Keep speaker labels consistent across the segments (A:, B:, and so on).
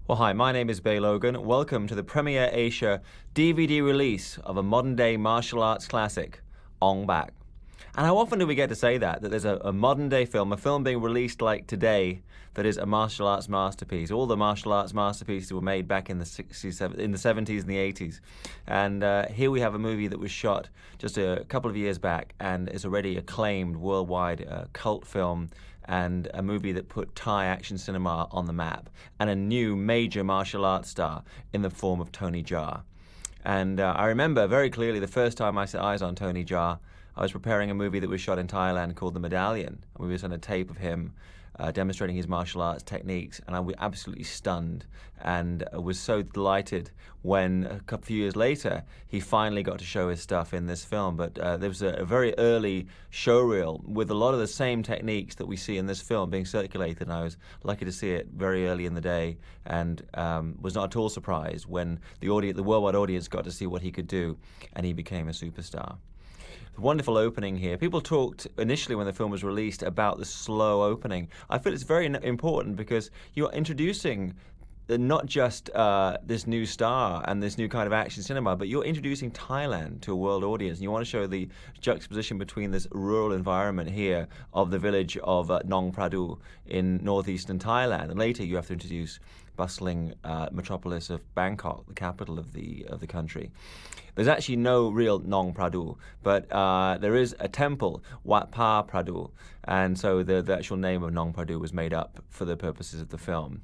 A: Well, hi, my name is Bay Logan. Welcome to the Premiere Asia DVD release of a modern-day martial arts classic, Aungh, Bahk. And how often do we get to say that there's a modern-day film, a film being released like today, that is a martial arts masterpiece? All the martial arts masterpieces were made back in the 60s, in the 70s and the 80s. And here we have a movie that was shot just a couple of years back and is already acclaimed worldwide, cult film, and a movie that put Thai action cinema on the map, and a new major martial arts star in the form of Tony Jaa. And I remember very clearly the first time I set eyes on Tony Jaa, I was preparing a movie that was shot in Thailand called The Medallion. We were on a tape of him demonstrating his martial arts techniques, and I was absolutely stunned and was so delighted when a few years later he finally got to show his stuff in this film. But there was a very early showreel with a lot of the same techniques that we see in this film being circulated, and I was lucky to see it very early in the day, and was not at all surprised when the worldwide audience got to see what he could do, and he became a superstar. Wonderful opening here. People talked initially when the film was released about the slow opening. I feel it's very important because you're introducing not just this new star and this new kind of action cinema, but you're introducing Thailand to a world audience. And you want to show the juxtaposition between this rural environment here of the village of Nong Pradu in northeastern Thailand, and later you have to introduce bustling metropolis of Bangkok, the capital of the country. There's actually no real Nong Pradu, but there is a temple, Wat Pa Pradu, and so the actual name of Nong Pradu was made up for the purposes of the film.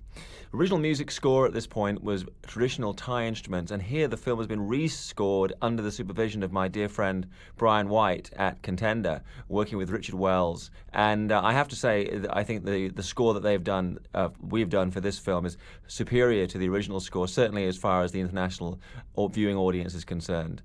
A: Original music score at this point was traditional Thai instruments, and here the film has been rescored under the supervision of my dear friend Brian White at Contender, working with Richard Wells. And I have to say, I think the score that we've done for this film is superior to the original score, certainly as far as the international viewing audience is concerned.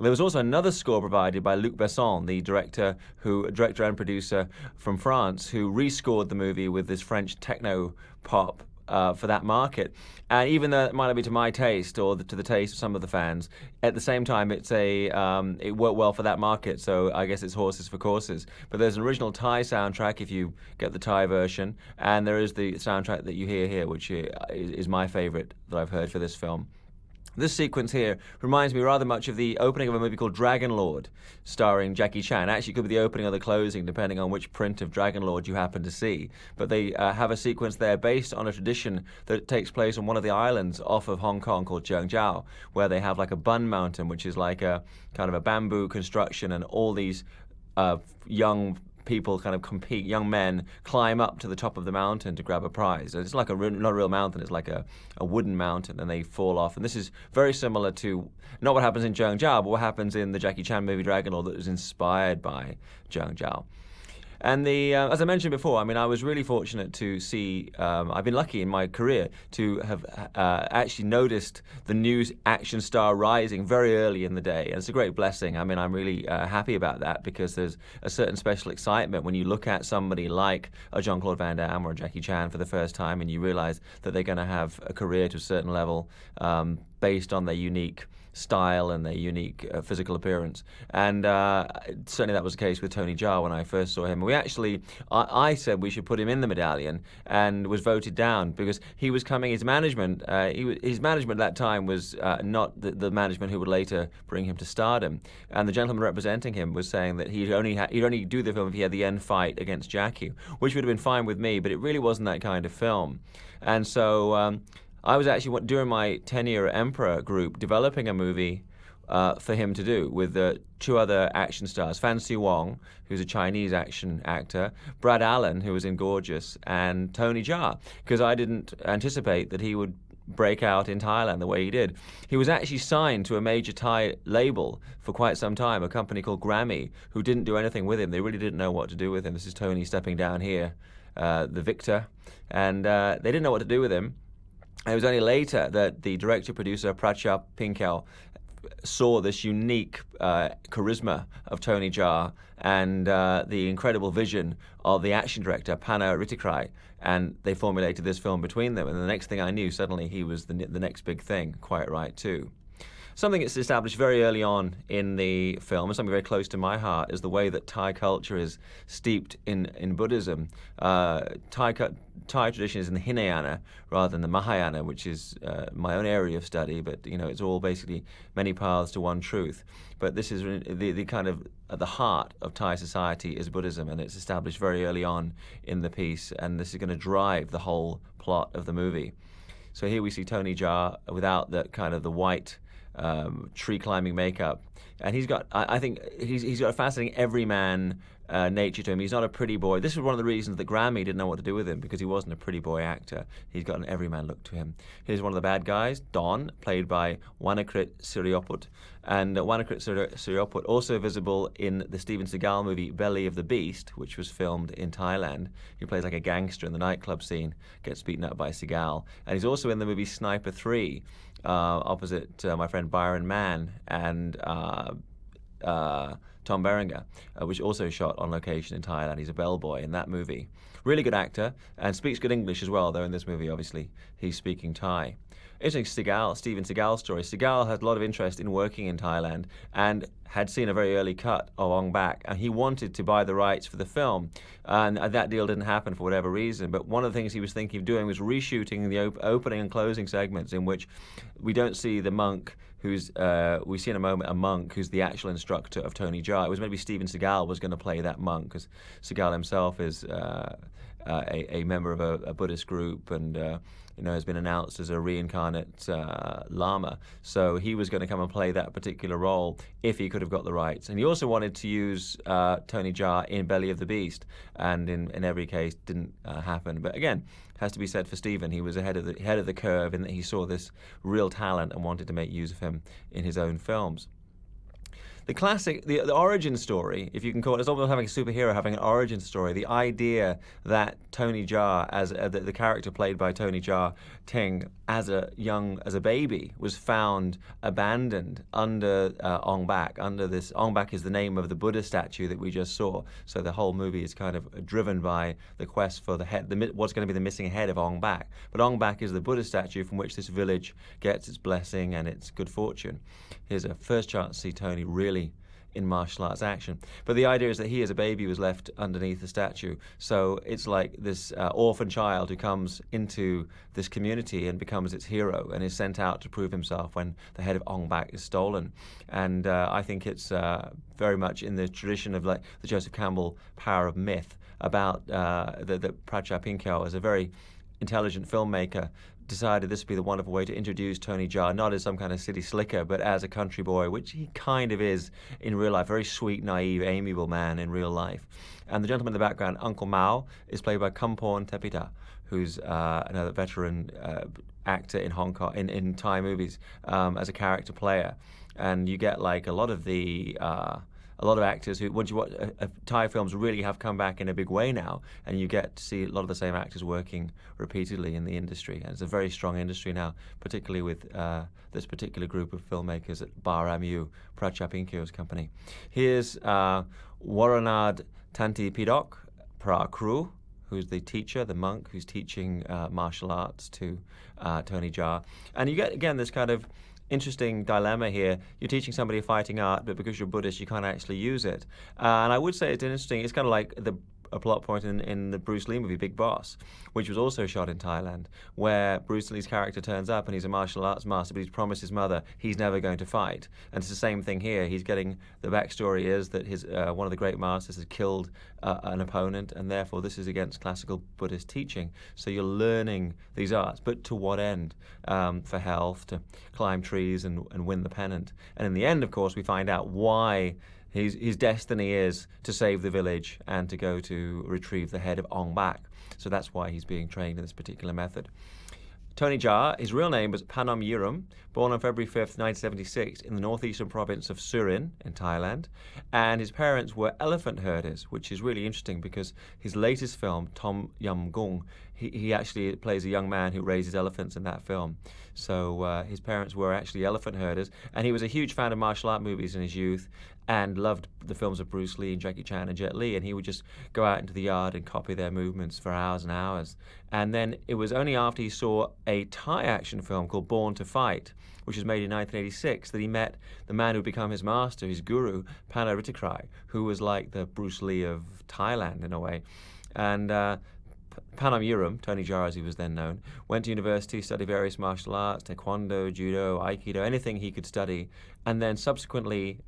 A: There was also another score provided by Luc Besson, the director and producer from France, who rescored the movie with this French techno pop for that market. And even though it might not be to my taste or to the taste of some of the fans, at the same time it worked well for that market, so I guess it's horses for courses. But there's an original Thai soundtrack if you get the Thai version, and there is the soundtrack that you hear here, which is my favorite that I've heard for this film. This sequence here reminds me rather much of the opening of a movie called Dragon Lord, starring Jackie Chan. Actually, it could be the opening or the closing, depending on which print of Dragon Lord you happen to see. But they have a sequence there based on a tradition that takes place on one of the islands off of Hong Kong called Cheung, where they have like a bun mountain, which is like a kind of a bamboo construction, and all these young people kind of compete, young men climb up to the top of the mountain to grab a prize. It's like not a real mountain, it's like a wooden mountain, and they fall off. And this is very similar to, not what happens in Cheung, but what happens in the Jackie Chan movie Dragon Lord that was inspired by Cheung. And as I mentioned before, I mean, I was really fortunate to see, I've been lucky in my career to have actually noticed the new action star rising very early in the day. And it's a great blessing. I mean, I'm really happy about that, because there's a certain special excitement when you look at somebody like a Jean-Claude Van Damme or a Jackie Chan for the first time, and you realize that they're going to have a career to a certain level based on their unique style and their unique physical appearance. And certainly that was the case with Tony Jaa when I first saw him. I said we should put him in The Medallion, and was voted down because he was coming, his management at that time was not the management who would later bring him to stardom. And the gentleman representing him was saying that he'd only do the film if he had the end fight against Jackie, which would have been fine with me, but it really wasn't that kind of film. And so I was actually, during my tenure at Emperor Group, developing a movie for him to do with two other action stars, Fan Si Wong, who's a Chinese action actor, Brad Allen, who was in Gorgeous, and Tony Jaa, because I didn't anticipate that he would break out in Thailand the way he did. He was actually signed to a major Thai label for quite some time, a company called Grammy, who didn't do anything with him. They really didn't know what to do with him. This is Tony stepping down here, the victor, and they didn't know what to do with him. It was only later that the director-producer Prachap Pinkel saw this unique charisma of Tony Jaa and the incredible vision of the action director Pana Ritikrai, and they formulated this film between them. And the next thing I knew, suddenly he was the next big thing. Quite right too. Something that's established very early on in the film, and something very close to my heart, is the way that Thai culture is steeped in Buddhism. Thai tradition is in the Hinayana rather than the Mahayana, which is my own area of study, but it's all basically many paths to one truth. But this is the kind of at the heart of Thai society is Buddhism, and it's established very early on in the piece, and this is going to drive the whole plot of the movie. So here we see Tony Jaa without the kind of the white tree climbing makeup, and I think he's got a fascinating everyman nature to him. He's not a pretty boy. This was one of the reasons that Grammy didn't know what to do with him, because he wasn't a pretty boy actor. He's got an everyman look to him. Here's one of the bad guys, Don, played by Wanakrit Sirioput. And Wanakrit Sirioput, also visible in the Steven Seagal movie Belly of the Beast, which was filmed in Thailand. He plays like a gangster in the nightclub scene, gets beaten up by Seagal. And he's also in the movie Sniper 3, opposite my friend Byron Mann and Tom Berenger, which also shot on location in Thailand. He's a bellboy in that movie. Really good actor, and speaks good English as well, though in this movie, obviously, he's speaking Thai. Interesting Steven Seagal story. Seagal had a lot of interest in working in Thailand and had seen a very early cut of Aungh Bahk, and he wanted to buy the rights for the film, and that deal didn't happen for whatever reason. But one of the things he was thinking of doing was reshooting the opening and closing segments, in which we don't see the monk who's we see in a moment a monk who's the actual instructor of Tony Jaa. It was maybe Steven Seagal was going to play that monk, because Seagal himself is a member of a Buddhist group, and has been announced as a reincarnate Lama. So he was going to come and play that particular role if he could have got the rights. And he also wanted to use Tony Jaa in Belly of the Beast, and in every case didn't happen. But again, has to be said for Steven, he was ahead of the curve in that he saw this real talent and wanted to make use of him in his own films. The classic, the origin story, if you can call it, it's almost having a superhero having an origin story. The idea that Tony Jaa, as the character played by Tony Jaa Ting, as a baby, was found abandoned under Aungh Bahk. Aungh Bahk is the name of the Buddha statue that we just saw. So the whole movie is kind of driven by the quest for what's going to be the missing head of Aungh Bahk. But Aungh Bahk is the Buddha statue from which this village gets its blessing and its good fortune. Here's a first chance to see Tony really in martial arts action. But the idea is that he, as a baby, was left underneath the statue. So it's like this orphan child who comes into this community and becomes its hero and is sent out to prove himself when the head of Aungh Bahk is stolen. And I think it's very much in the tradition of like the Joseph Campbell power of myth about the Pracha Pinkyo as a very intelligent filmmaker decided this would be the wonderful way to introduce Tony Jaa, not as some kind of city slicker, but as a country boy, which he kind of is in real life. Very sweet, naive, amiable man in real life. And the gentleman in the background, Uncle Mao, is played by Kamporn Tepita, who's another veteran actor in Hong Kong, in Thai movies, as a character player. And you get like a lot of actors who, once you watch Thai films, really have come back in a big way now, and you get to see a lot of the same actors working repeatedly in the industry. And it's a very strong industry now, particularly with this particular group of filmmakers at Baramu, Pracha Pinkyo's company. Here's Waranad Tanti Pidok Prakru, who's the teacher, the monk who's teaching martial arts to Tony Jaa. And you get, again, this kind of interesting dilemma here. You're teaching somebody a fighting art, but because you're Buddhist, you can't actually use it. And I would say it's interesting. It's kind of like a plot point in the Bruce Lee movie Big Boss, which was also shot in Thailand, where Bruce Lee's character turns up and he's a martial arts master, but he's promised his mother he's never going to fight. And it's the same thing here. He's getting, the backstory is that his one of the great masters has killed an opponent, and therefore this is against classical Buddhist teaching. So you're learning these arts, but to what end? For health, to climb trees and win the pennant. And in the end, of course, we find out why his destiny is to save the village and to go to retrieve the head of Aungh Bahk. So that's why he's being trained in this particular method. Tony Jaa, his real name was Panom Yirum, born on February 5th, 1976, in the northeastern province of Surin in Thailand. And his parents were elephant herders, which is really interesting because his latest film, Tom Yum Goong, he actually plays a young man who raises elephants in that film. So his parents were actually elephant herders, and he was a huge fan of martial art movies in his youth and loved the films of Bruce Lee and Jackie Chan and Jet Li, and he would just go out into the yard and copy their movements for hours and hours. And then it was only after he saw a Thai action film called Born to Fight, which was made in 1986, that he met the man who would become his master, his guru, Panaritikrai, who was like the Bruce Lee of Thailand in a way. And Panam Uram, Tony Jaa as he was then known, went to university, studied various martial arts, taekwondo, judo, aikido, anything he could study, and then subsequently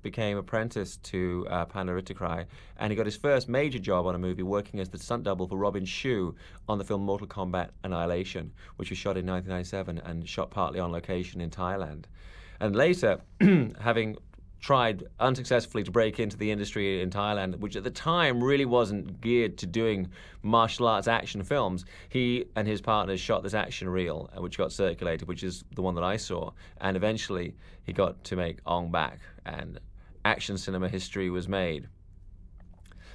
A: became apprenticed to Panaritikrai, and he got his first major job on a movie working as the stunt double for Robin Shou on the film Mortal Kombat Annihilation, which was shot in 1997 and shot partly on location in Thailand. And later, having tried unsuccessfully to break into the industry in Thailand, which at the time really wasn't geared to doing martial arts action films, he and his partners shot this action reel, which got circulated, which is the one that I saw. And eventually he got to make Aungh Bahk, and action cinema history was made.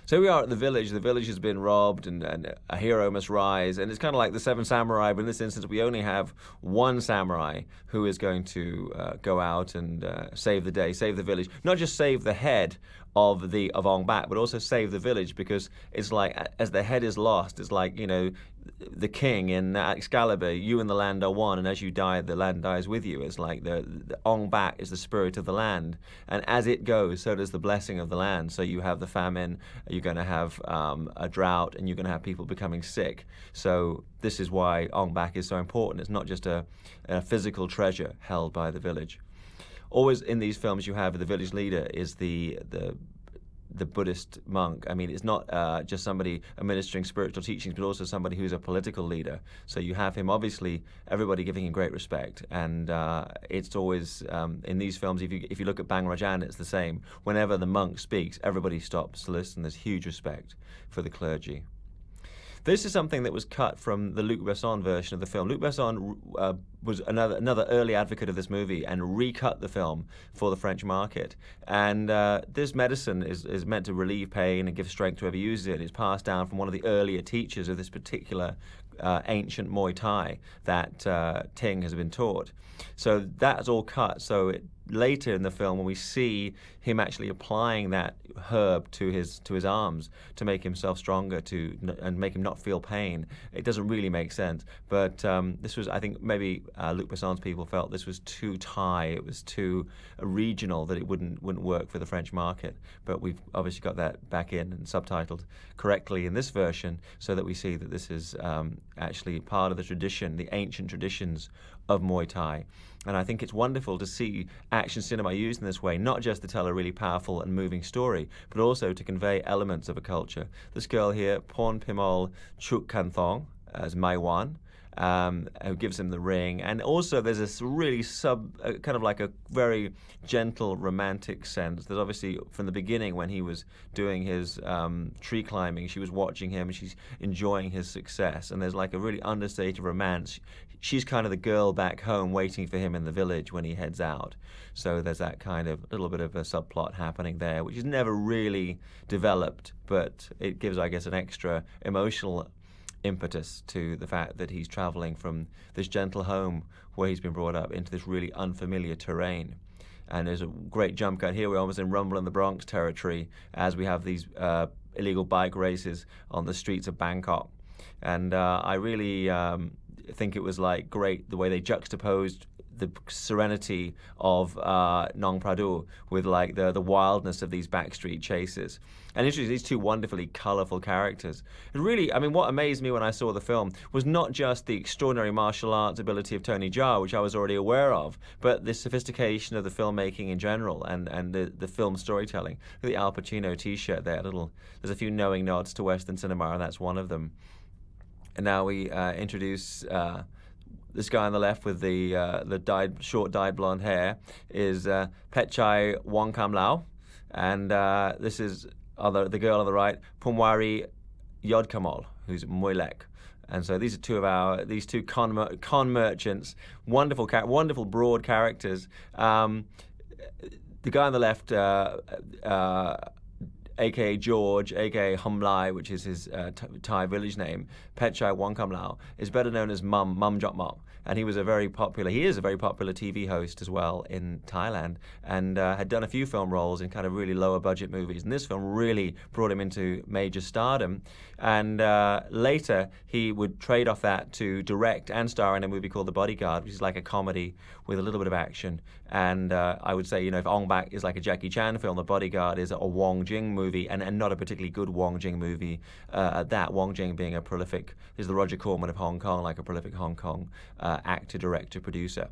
A: So we are at the village. The village has been robbed, and a hero must rise. And it's kind of like the Seven Samurai, but in this instance, we only have one samurai who is going to go out and save the day, save the village. Not just save the head of Aungh Bahk, but also save the village, because it's like, as the head is lost, it's like, the king in Excalibur, you and the land are one, and as you die, the land dies with you. It's like the Aungh Bahk is the spirit of the land, and as it goes, so does the blessing of the land. So you have the famine, you're going to have a drought, and you're going to have people becoming sick. So this is why Aungh Bahk is so important. It's not just a physical treasure held by the village. Always in these films, you have the village leader is the Buddhist monk. I mean, it's not just somebody administering spiritual teachings, but also somebody who's a political leader. So you have him, obviously, everybody giving him great respect. And it's always, in these films, if you look at Bang Rajan, it's the same. Whenever the monk speaks, everybody stops to listen. There's huge respect for the clergy. This is something that was cut from the Luc Besson version of the film. Luc Besson was another early advocate of this movie and recut the film for the French market. And this medicine is meant to relieve pain and give strength to whoever uses it. It's passed down from one of the earlier teachers of this particular ancient Muay Thai that Ting has been taught. So that's all cut. So later in the film, when we see him actually applying that herb to his arms to make himself stronger and make him not feel pain, it doesn't really make sense. But this was, I think, maybe Luc Besson's people felt this was too Thai, it was too regional, that it wouldn't work for the French market. But we've obviously got that back in and subtitled correctly in this version, so that we see that this is actually part of the tradition, the ancient traditions of Muay Thai. And I think it's wonderful to see action cinema used in this way, not just to tell a really powerful and moving story, but also to convey elements of a culture. This girl here, Porn Pimol Chuk Kanthong, as Mai Wan, who gives him the ring. And also there's this really kind of like a very gentle romantic sense. There's obviously, from the beginning when he was doing his tree climbing, she was watching him and she's enjoying his success. And there's like a really understated romance. She's kind of the girl back home waiting for him in the village when he heads out. So there's that kind of little bit of a subplot happening there, which is never really developed, but it gives, I guess, an extra emotional impetus to the fact that he's traveling from this gentle home where he's been brought up into this really unfamiliar terrain. And there's a great jump cut here. We're almost in Rumble in the Bronx territory as we have these illegal bike races on the streets of Bangkok. And I really think it was like great the way they juxtaposed the serenity of Nong Pradu with like the wildness of these backstreet chases. And introduced these two wonderfully colourful characters. It really, I mean, what amazed me when I saw the film was not just the extraordinary martial arts ability of Tony Jaa, which I was already aware of, but the sophistication of the filmmaking in general and the film storytelling. The Al Pacino T-shirt there, there's a few knowing nods to Western cinema, and that's one of them. And now we introduce this guy on the left with the short dyed blonde hair is Petchai Wongkam Lao, and this is the girl on the right, Pumwari Yodkamal, who's Moylek. And so these are these two con merchants, wonderful broad characters. The guy on the left, a.k.a. George, a.k.a. Hum Lai, which is his Thai village name, Petchai Wongkam Lao, is better known as Mum Jok Mok. And he is a very popular TV host as well in Thailand, and had done a few film roles in kind of really lower budget movies. And this film really brought him into major stardom. And later, he would trade off that to direct and star in a movie called The Bodyguard, which is like a comedy with a little bit of action. And I would say, if Aungh Bak is like a Jackie Chan film, The Bodyguard is a Wong Jing movie, and not a particularly good Wong Jing movie at that. Wong Jing being is the Roger Corman of Hong Kong, like a prolific Hong Kong actor, director, producer.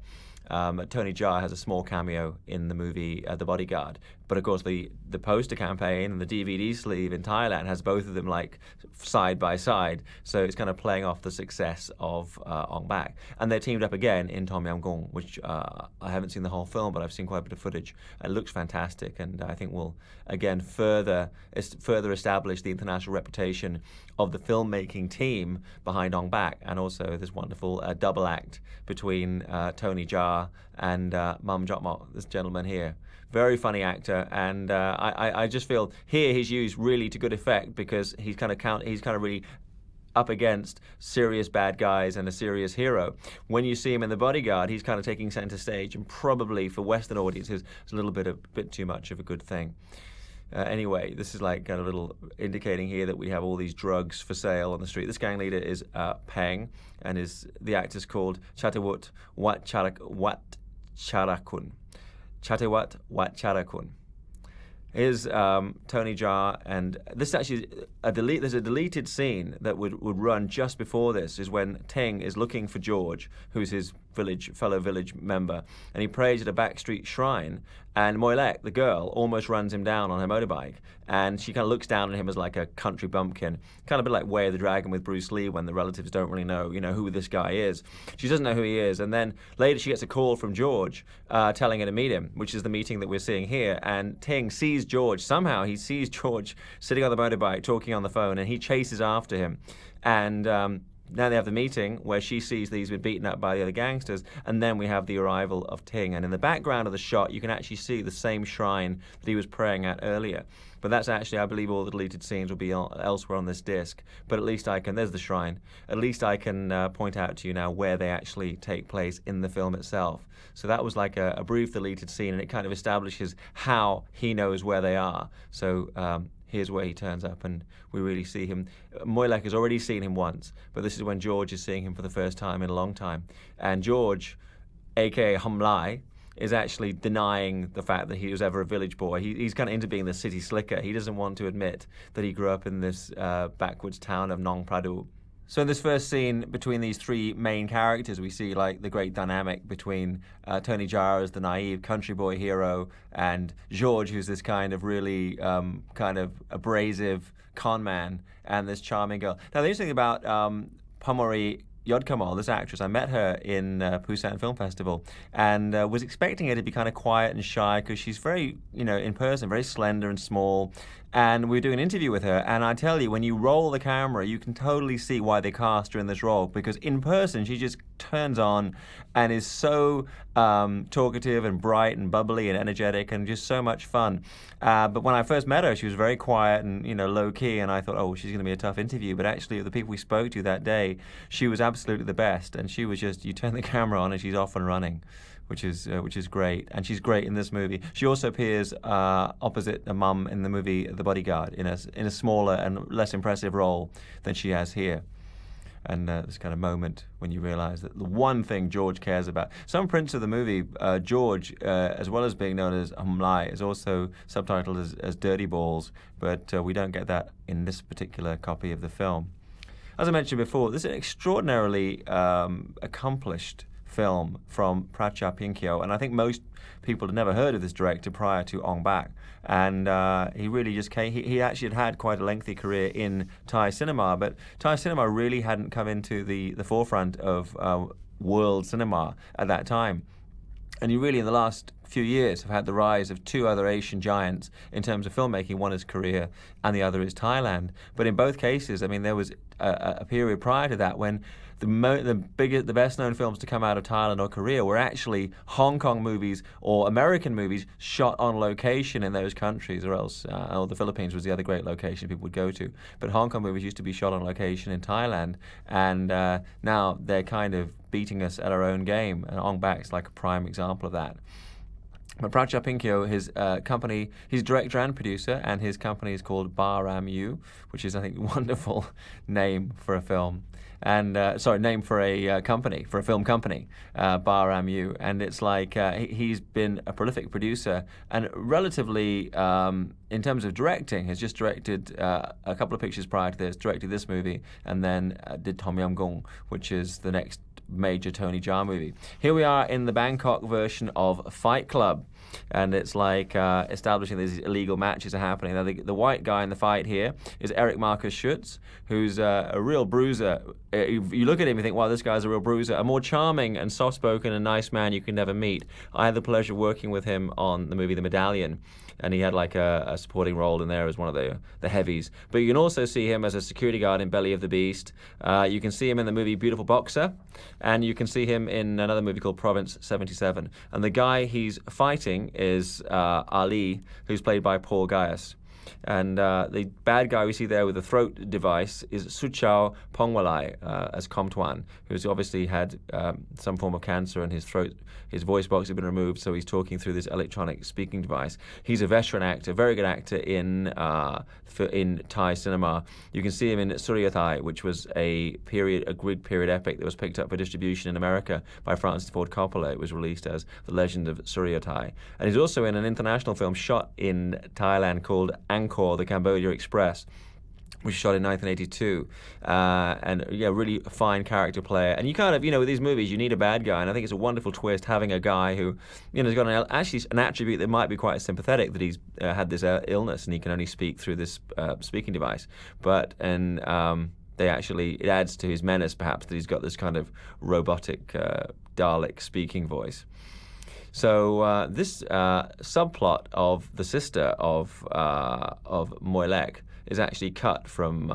A: Tony Jaa has a small cameo in the movie The Bodyguard. But of course, the poster campaign and the DVD sleeve in Thailand has both of them like side by side. So it's kind of playing off the success of Aungh Bak. And they're teamed up again in Tom Yam Goong, which I haven't seen the whole film, but I've seen quite a bit of footage. It looks fantastic, and I think will again further establish the international reputation of the filmmaking team behind Aungh Bak, and also this wonderful double act between Tony Jaa and Mum Jok Mok, this gentleman here. Very funny actor, and I just feel here he's used really to good effect, because he's kind of really up against serious bad guys and a serious hero. When you see him in The Bodyguard, he's kind of taking center stage, and probably for Western audiences, it's a bit too much of a good thing. Anyway, this is like a little indicating here that we have all these drugs for sale on the street. This gang leader is Peng, and the actor's called Chatawut Charakun. Chatawat Charakun. Here's Tony Jaa, and this is actually there's a deleted scene that would run just before this, is when Ting is looking for George, who's his fellow village member, and he prays at a backstreet shrine, and Moilek, the girl, almost runs him down on her motorbike, and she kind of looks down on him as like a country bumpkin, kind of a bit like Way of the Dragon with Bruce Lee, when the relatives don't really know, who this guy is. She doesn't know who he is, and then later she gets a call from George telling her to meet him, which is the meeting that we're seeing here, and Ting sees George. Somehow he sees George sitting on the motorbike talking on the phone, and he chases after him, and now they have the meeting where she sees that he's been beaten up by the other gangsters, and then we have the arrival of Ting. And in the background of the shot, you can actually see the same shrine that he was praying at earlier. But that's actually, I believe, all the deleted scenes will be elsewhere on this disc. But at least there's the shrine. At least I can point out to you now where they actually take place in the film itself. So that was like a brief deleted scene, and it kind of establishes how he knows where they are. So here's where he turns up, and we really see him. Moilek has already seen him once, but this is when George is seeing him for the first time in a long time. And George, a.k.a. Hum Lai, is actually denying the fact that he was ever a village boy. He's kind of into being the city slicker. He doesn't want to admit that he grew up in this backwoods town of Nong Pradu. So in this first scene between these three main characters, we see like the great dynamic between Tony Jaa as the naive country boy hero, and George, who's this kind of really kind of abrasive con man, and this charming girl. Now the interesting thing about Pamori Yodkamal, this actress, I met her in Busan Film Festival, and was expecting her to be kind of quiet and shy, because she's very, in person, very slender and small. And we were doing an interview with her, and I tell you, when you roll the camera, you can totally see why they cast her in this role, because in person, she just turns on and is so talkative and bright and bubbly and energetic and just so much fun. But when I first met her, she was very quiet and, low-key, and I thought, oh, she's going to be a tough interview. But actually, the people we spoke to that day, she was absolutely the best, and she was just, you turn the camera on and she's off and running. Which is great, and she's great in this movie. She also appears opposite a mum in the movie The Bodyguard in a smaller and less impressive role than she has here. And this kind of moment when you realise that the one thing George cares about. Some prints of the movie, George, as well as being known as Hum Lai, is also subtitled as Dirty Balls, but we don't get that in this particular copy of the film. As I mentioned before, this is an extraordinarily accomplished film from Pracha Pinkyo, and I think most people had never heard of this director prior to Aungh Bak, and he really just came. He actually had quite a lengthy career in Thai cinema, but Thai cinema really hadn't come into the forefront of world cinema at that time. And you really, in the last few years, have had the rise of two other Asian giants in terms of filmmaking. One is Korea, and the other is Thailand. But in both cases, I mean, there was a period prior to that when the best known films to come out of Thailand or Korea were actually Hong Kong movies or American movies shot on location in those countries, or else the Philippines was the other great location people would go to. But Hong Kong movies used to be shot on location in Thailand, and now they're kind of beating us at our own game, and Aungh Bak's like a prime example of that. But Pracha Pinkyo, his company, he's director and producer, and his company is called Bahk, which is, I think, a wonderful name for a film. And name for a company, for a film company, Bahk. And it's like he's been a prolific producer and relatively, in terms of directing, has just directed a couple of pictures prior to this, directed this movie, and then did Tom Yum Goong, which is the next major Tony Jaa movie. Here we are in the Bangkok version of Fight Club, and it's like establishing these illegal matches are happening. Now, the white guy in the fight here is Eric Marcus Schutz, who's a real bruiser. You look at him, you think, wow, this guy's a real bruiser. A more charming and soft-spoken and nice man you can never meet. I had the pleasure of working with him on the movie The Medallion, and he had like a supporting role in there as one of the heavies. But you can also see him as a security guard in Belly of the Beast. You can see him in the movie Beautiful Boxer, and you can see him in another movie called Province 77. And the guy he's fighting is Ali, who's played by Paul Gaius. And the bad guy we see there with the throat device is Suchao Pongwalai as Comtuan, who's obviously had some form of cancer and his voice box has been removed, so he's talking through this electronic speaking device. He's a veteran actor, very good actor in Thai cinema. You can see him in Suryathai, which was a grid period epic that was picked up for distribution in America by Francis Ford Coppola. It was released as The Legend of Suryathai. And he's also in an international film shot in Thailand called Angkor, The Cambodia Express, which was shot in 1982, and really a fine character player. And you kind of, with these movies, you need a bad guy, and I think it's a wonderful twist having a guy who, has got an attribute that might be quite sympathetic, that he's had this illness and he can only speak through this speaking device. But it adds to his menace, perhaps, that he's got this kind of robotic Dalek speaking voice. So this subplot of the sister of Moilek is actually cut from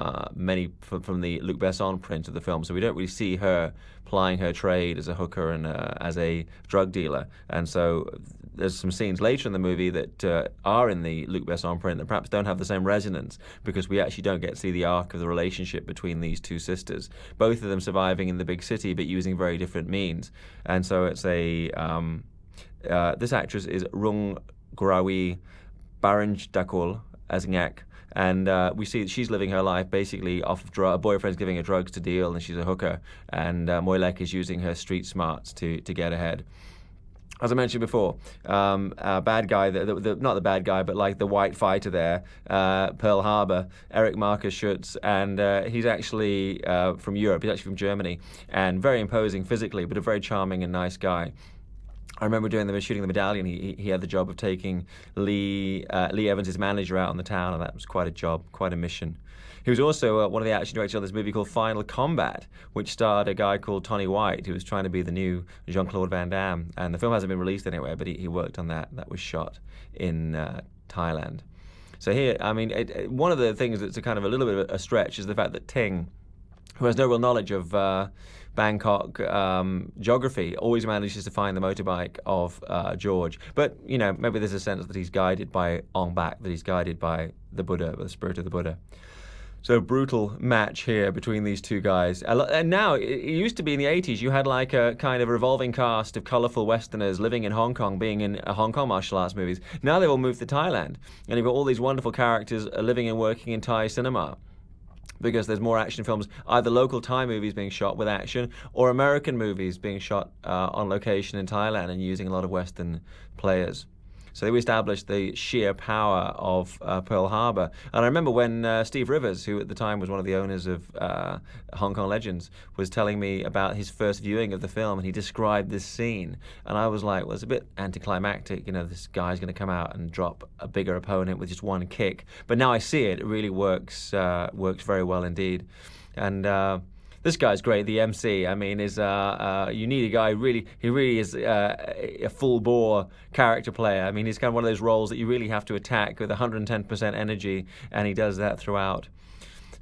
A: from the Luc Besson print of the film, so we don't really see her plying her trade as a hooker and as a drug dealer. And so there's some scenes later in the movie that are in the Luc Besson print that perhaps don't have the same resonance, because we actually don't get to see the arc of the relationship between these two sisters, both of them surviving in the big city but using very different means. And so it's this actress is Rung Grawi Baranj Dakul as Ngak. And we see that she's living her life basically off of drugs. Boyfriend's giving her drugs to deal, and she's a hooker. And Moilek is using her street smarts to get ahead. As I mentioned before, bad guy, not the bad guy, but like the white fighter there, Pearl Harbor, Eric Marcus Schutz, and he's actually from Europe. He's actually from Germany, and very imposing physically, but a very charming and nice guy. I remember shooting The Medallion. He had the job of taking Lee Evans, his manager, out on the town, and that was quite a job, quite a mission. He was also one of the action directors on this movie called Final Combat, which starred a guy called Tony White, who was trying to be the new Jean-Claude Van Damme. And the film hasn't been released anywhere, but he worked on that. That was shot in Thailand. So here, one of the things that's a kind of a little bit of a stretch is the fact that Ting, who has no real knowledge of Bangkok geography, always manages to find the motorbike of George. But, maybe there's a sense that he's guided by Aungh Bak, that he's guided by the Buddha, the spirit of the Buddha. So brutal match here between these two guys. And now, it used to be in the 80s, you had like a kind of revolving cast of colourful Westerners living in Hong Kong, being in Hong Kong martial arts movies. Now they've all moved to Thailand. And you've got all these wonderful characters living and working in Thai cinema, because there's more action films, either local Thai movies being shot with action or American movies being shot on location in Thailand and using a lot of Western players. So they established the sheer power of Pearl Harbor. And I remember when Steve Rivers, who at the time was one of the owners of Hong Kong Legends, was telling me about his first viewing of the film, and he described this scene. And I was like, well, it's a bit anticlimactic. This guy's going to come out and drop a bigger opponent with just one kick. But now I see it. It really works very well indeed. And this guy's great, the MC. You need a guy he really is a full-bore character player. He's kind of one of those roles that you really have to attack with 110% energy, and he does that throughout.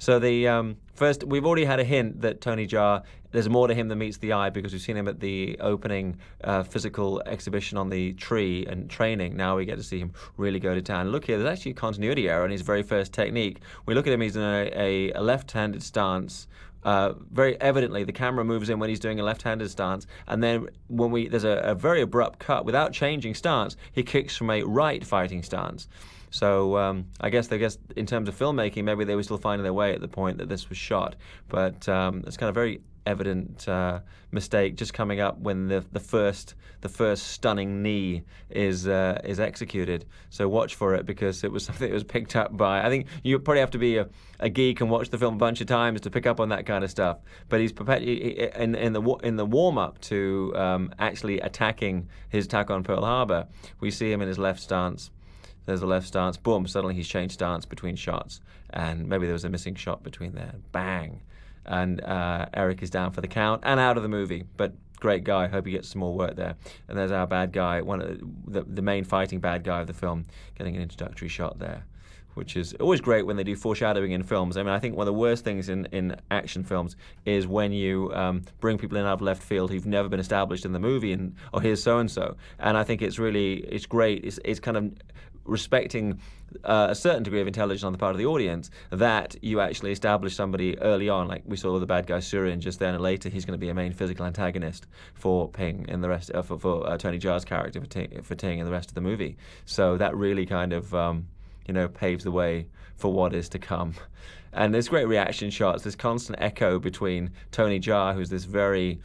A: So the first, we've already had a hint that Tony Jaa, there's more to him than meets the eye, because we've seen him at the opening physical exhibition on the tree and training. Now we get to see him really go to town. Look here, there's actually a continuity error in his very first technique. We look at him, he's in a left-handed stance. Very evidently, the camera moves in when he's doing a left-handed stance, and then when there's a very abrupt cut without changing stance, he kicks from a right fighting stance. So I guess in terms of filmmaking, maybe they were still finding their way at the point that this was shot. But it's kind of very evident mistake just coming up when the first stunning knee is executed. So watch for it, because it was something that was picked up by. I think you probably have to be a geek and watch the film a bunch of times to pick up on that kind of stuff. But he's in the warm up to actually attacking his attack on Pearl Harbor. We see him in his left stance. There's the left stance. Boom! Suddenly he's changed stance between shots, and maybe there was a missing shot between there. Bang! And Eric is down for the count and out of the movie. But great guy. Hope he gets some more work there. And there's our bad guy, one of the main fighting bad guy of the film, getting an introductory shot there, which is always great when they do foreshadowing in films. I mean, I think one of the worst things in action films is when you bring people in out of left field who've never been established in the movie, and here's so and so. And I think it's great. It's kind of respecting a certain degree of intelligence on the part of the audience, that you actually establish somebody early on, like we saw with the bad guy Surin just then, and later he's going to be a main physical antagonist for Ping and the rest for Tony Jaa's character for Ting and the rest of the movie. So that really kind of paves the way for what is to come. And there's great reaction shots. There's constant echo between Tony Jaa, who's this very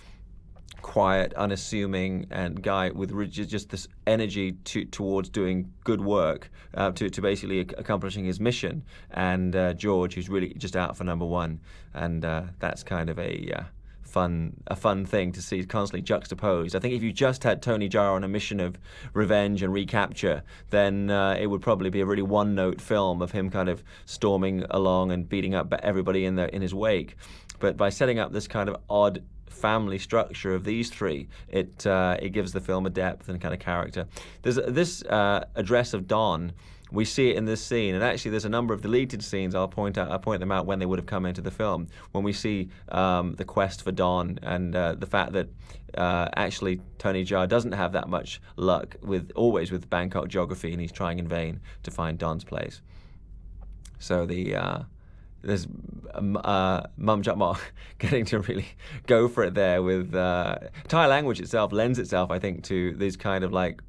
A: quiet, unassuming, and guy with just this energy towards doing good work, to basically accomplishing his mission, and George, who's really just out for number one, and that's kind of a fun thing to see constantly juxtaposed. I think if you just had Tony Jaa on a mission of revenge and recapture, then it would probably be a really one-note film of him kind of storming along and beating up everybody in his wake. But by setting up this kind of odd family structure of these three, it gives the film a depth and kind of character. There's this address of Don. We see it in this scene, and actually there's a number of deleted scenes. I'll point them out when they would have come into the film. When we see the quest for Don, and the fact that actually Tony Jaa doesn't have that much luck always with Bangkok geography, and he's trying in vain to find Don's place. So there's Mum Jat Mok getting to really go for it there with Thai language itself lends itself, I think, to these kind of like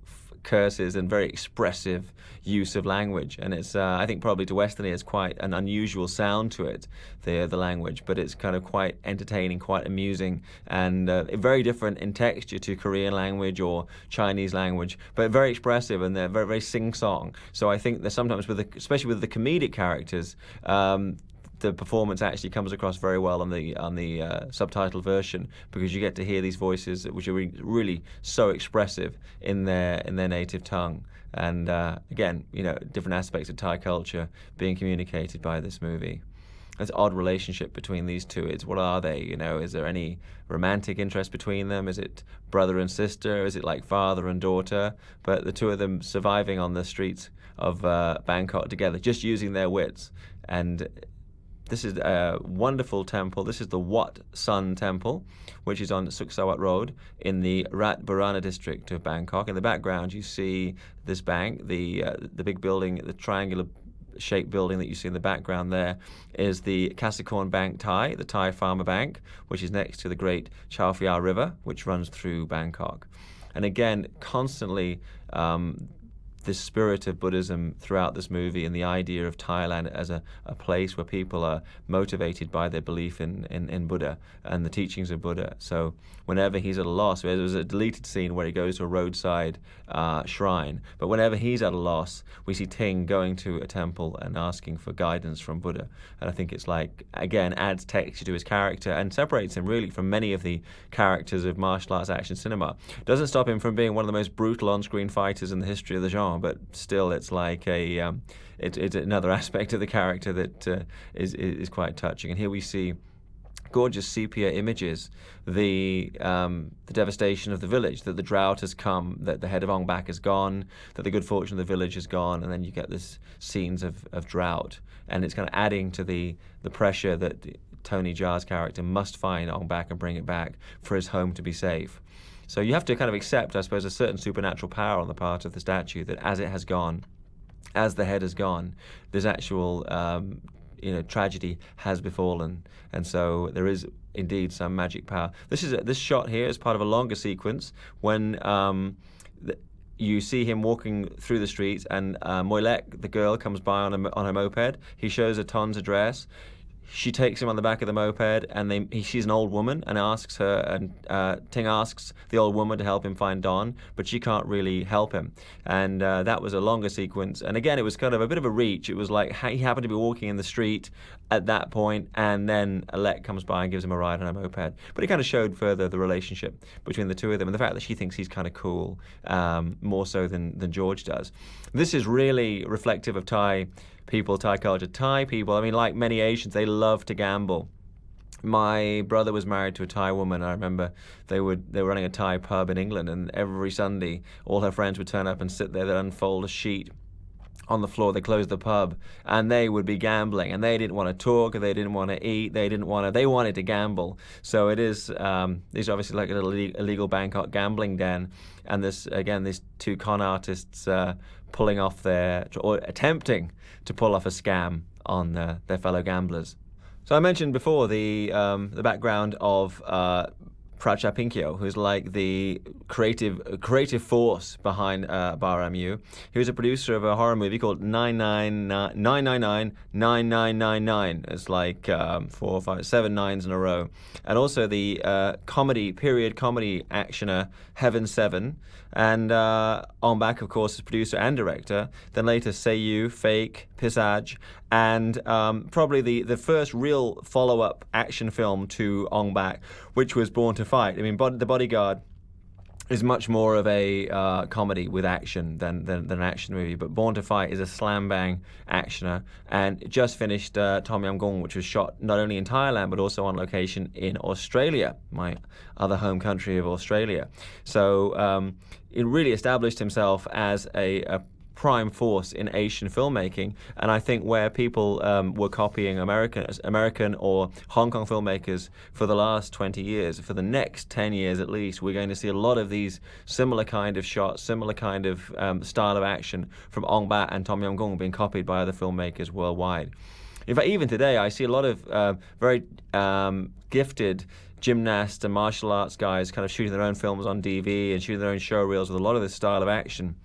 A: curses and very expressive use of language, and it's I think probably to Western ears quite an unusual sound to it, the language, but it's kind of quite entertaining, quite amusing, and very different in texture to Korean language or Chinese language, but very expressive, and they're very, very sing-song. So I think that sometimes especially with the comedic characters, the performance actually comes across very well on the subtitled version, because you get to hear these voices which are really so expressive in their native tongue, and again, different aspects of Thai culture being communicated by this movie. There's an odd relationship between these two. What are they? Is there any romantic interest between them? Is it brother and sister? Is it like father and daughter? But the two of them surviving on the streets of Bangkok together, just using their wits. And this is a wonderful temple. This is the Wat Sun Temple, which is on Suksawat Road in the Rat Burana district of Bangkok. In the background, you see this bank, the big building, the triangular-shaped building that you see in the background there is the Kasikorn Bank Thai, the Thai Farmer Bank, which is next to the great Chao Phraya River, which runs through Bangkok. And again, constantly this spirit of Buddhism throughout this movie, and the idea of Thailand as a place where people are motivated by their belief in Buddha and the teachings of Buddha. So whenever he's at a loss, there's a deleted scene where he goes to a roadside shrine, but whenever he's at a loss, we see Ting going to a temple and asking for guidance from Buddha. And I think it's again, adds texture to his character and separates him really from many of the characters of martial arts action cinema. Doesn't stop him from being one of the most brutal on-screen fighters in the history of the genre, but still it's like it's another aspect of the character that is quite touching. And here we see gorgeous sepia images the devastation of the village, that the drought has come, that the head of Aungh Bahk is gone, that the good fortune of the village is gone, and then you get this scenes of drought, and it's kind of adding to the pressure that Tony Jaa's character must find Aungh Bahk and bring it back for his home to be safe. So you have to kind of accept, I suppose, a certain supernatural power on the part of the statue, that as it has gone, as the head has gone, this actual tragedy has befallen, and so there is indeed some magic power. This shot here is part of a longer sequence when you see him walking through the streets, and Moilek, the girl, comes by on her moped. He shows her Ton's address. She takes him on the back of the moped, and she's an old woman, and asks her, and Ting asks the old woman to help him find Don, but she can't really help him. And that was a longer sequence. And again, it was kind of a bit of a reach. It was like he happened to be walking in the street at that point, and then Alec comes by and gives him a ride on a moped. But it kind of showed further the relationship between the two of them, and the fact that she thinks he's kind of cool, more so than George does. This is really reflective of Thai people, Thai culture. Thai people, I mean, like many Asians, they love to gamble. My brother was married to a Thai woman. I remember they were running a Thai pub in England, and every Sunday all her friends would turn up and sit there. They'd unfold a sheet on the floor. They closed the pub, and they would be gambling, and they didn't want to talk, they didn't want to eat, they wanted to gamble. So it is these are obviously like a little illegal Bangkok gambling den, and these two con artists pulling off or attempting to pull off a scam on their fellow gamblers. So I mentioned before the background of Pracha Pinkyo, who's like the creative force behind Baramu. He was a producer of a horror movie called 999. It's like 4 or 5, 7 nines in a row. And also the period comedy actioner Heaven 7. And Aungh Bahk, of course, is producer and director. Then later Seiyu, Fake, Pisage, and probably the first real follow-up action film to Aungh Bahk, which was Born to Fight. I mean, The Bodyguard is much more of a comedy with action than an action movie, but Born to Fight is a slam-bang actioner, and it just finished Tom Yam Goong, which was shot not only in Thailand but also on location in Australia, my other home country of Australia. So it really established himself as a prime force in Asian filmmaking, and I think where people were copying American or Hong Kong filmmakers for the last 20 years, for the next 10 years at least, we're going to see a lot of these similar kind of shots, similar kind of style of action from Aungh Bahk and Tom Yam Goong being copied by other filmmakers worldwide. In fact, even today, I see a lot of very gifted gymnasts and martial arts guys kind of shooting their own films on DV and shooting their own show reels with a lot of this style of action.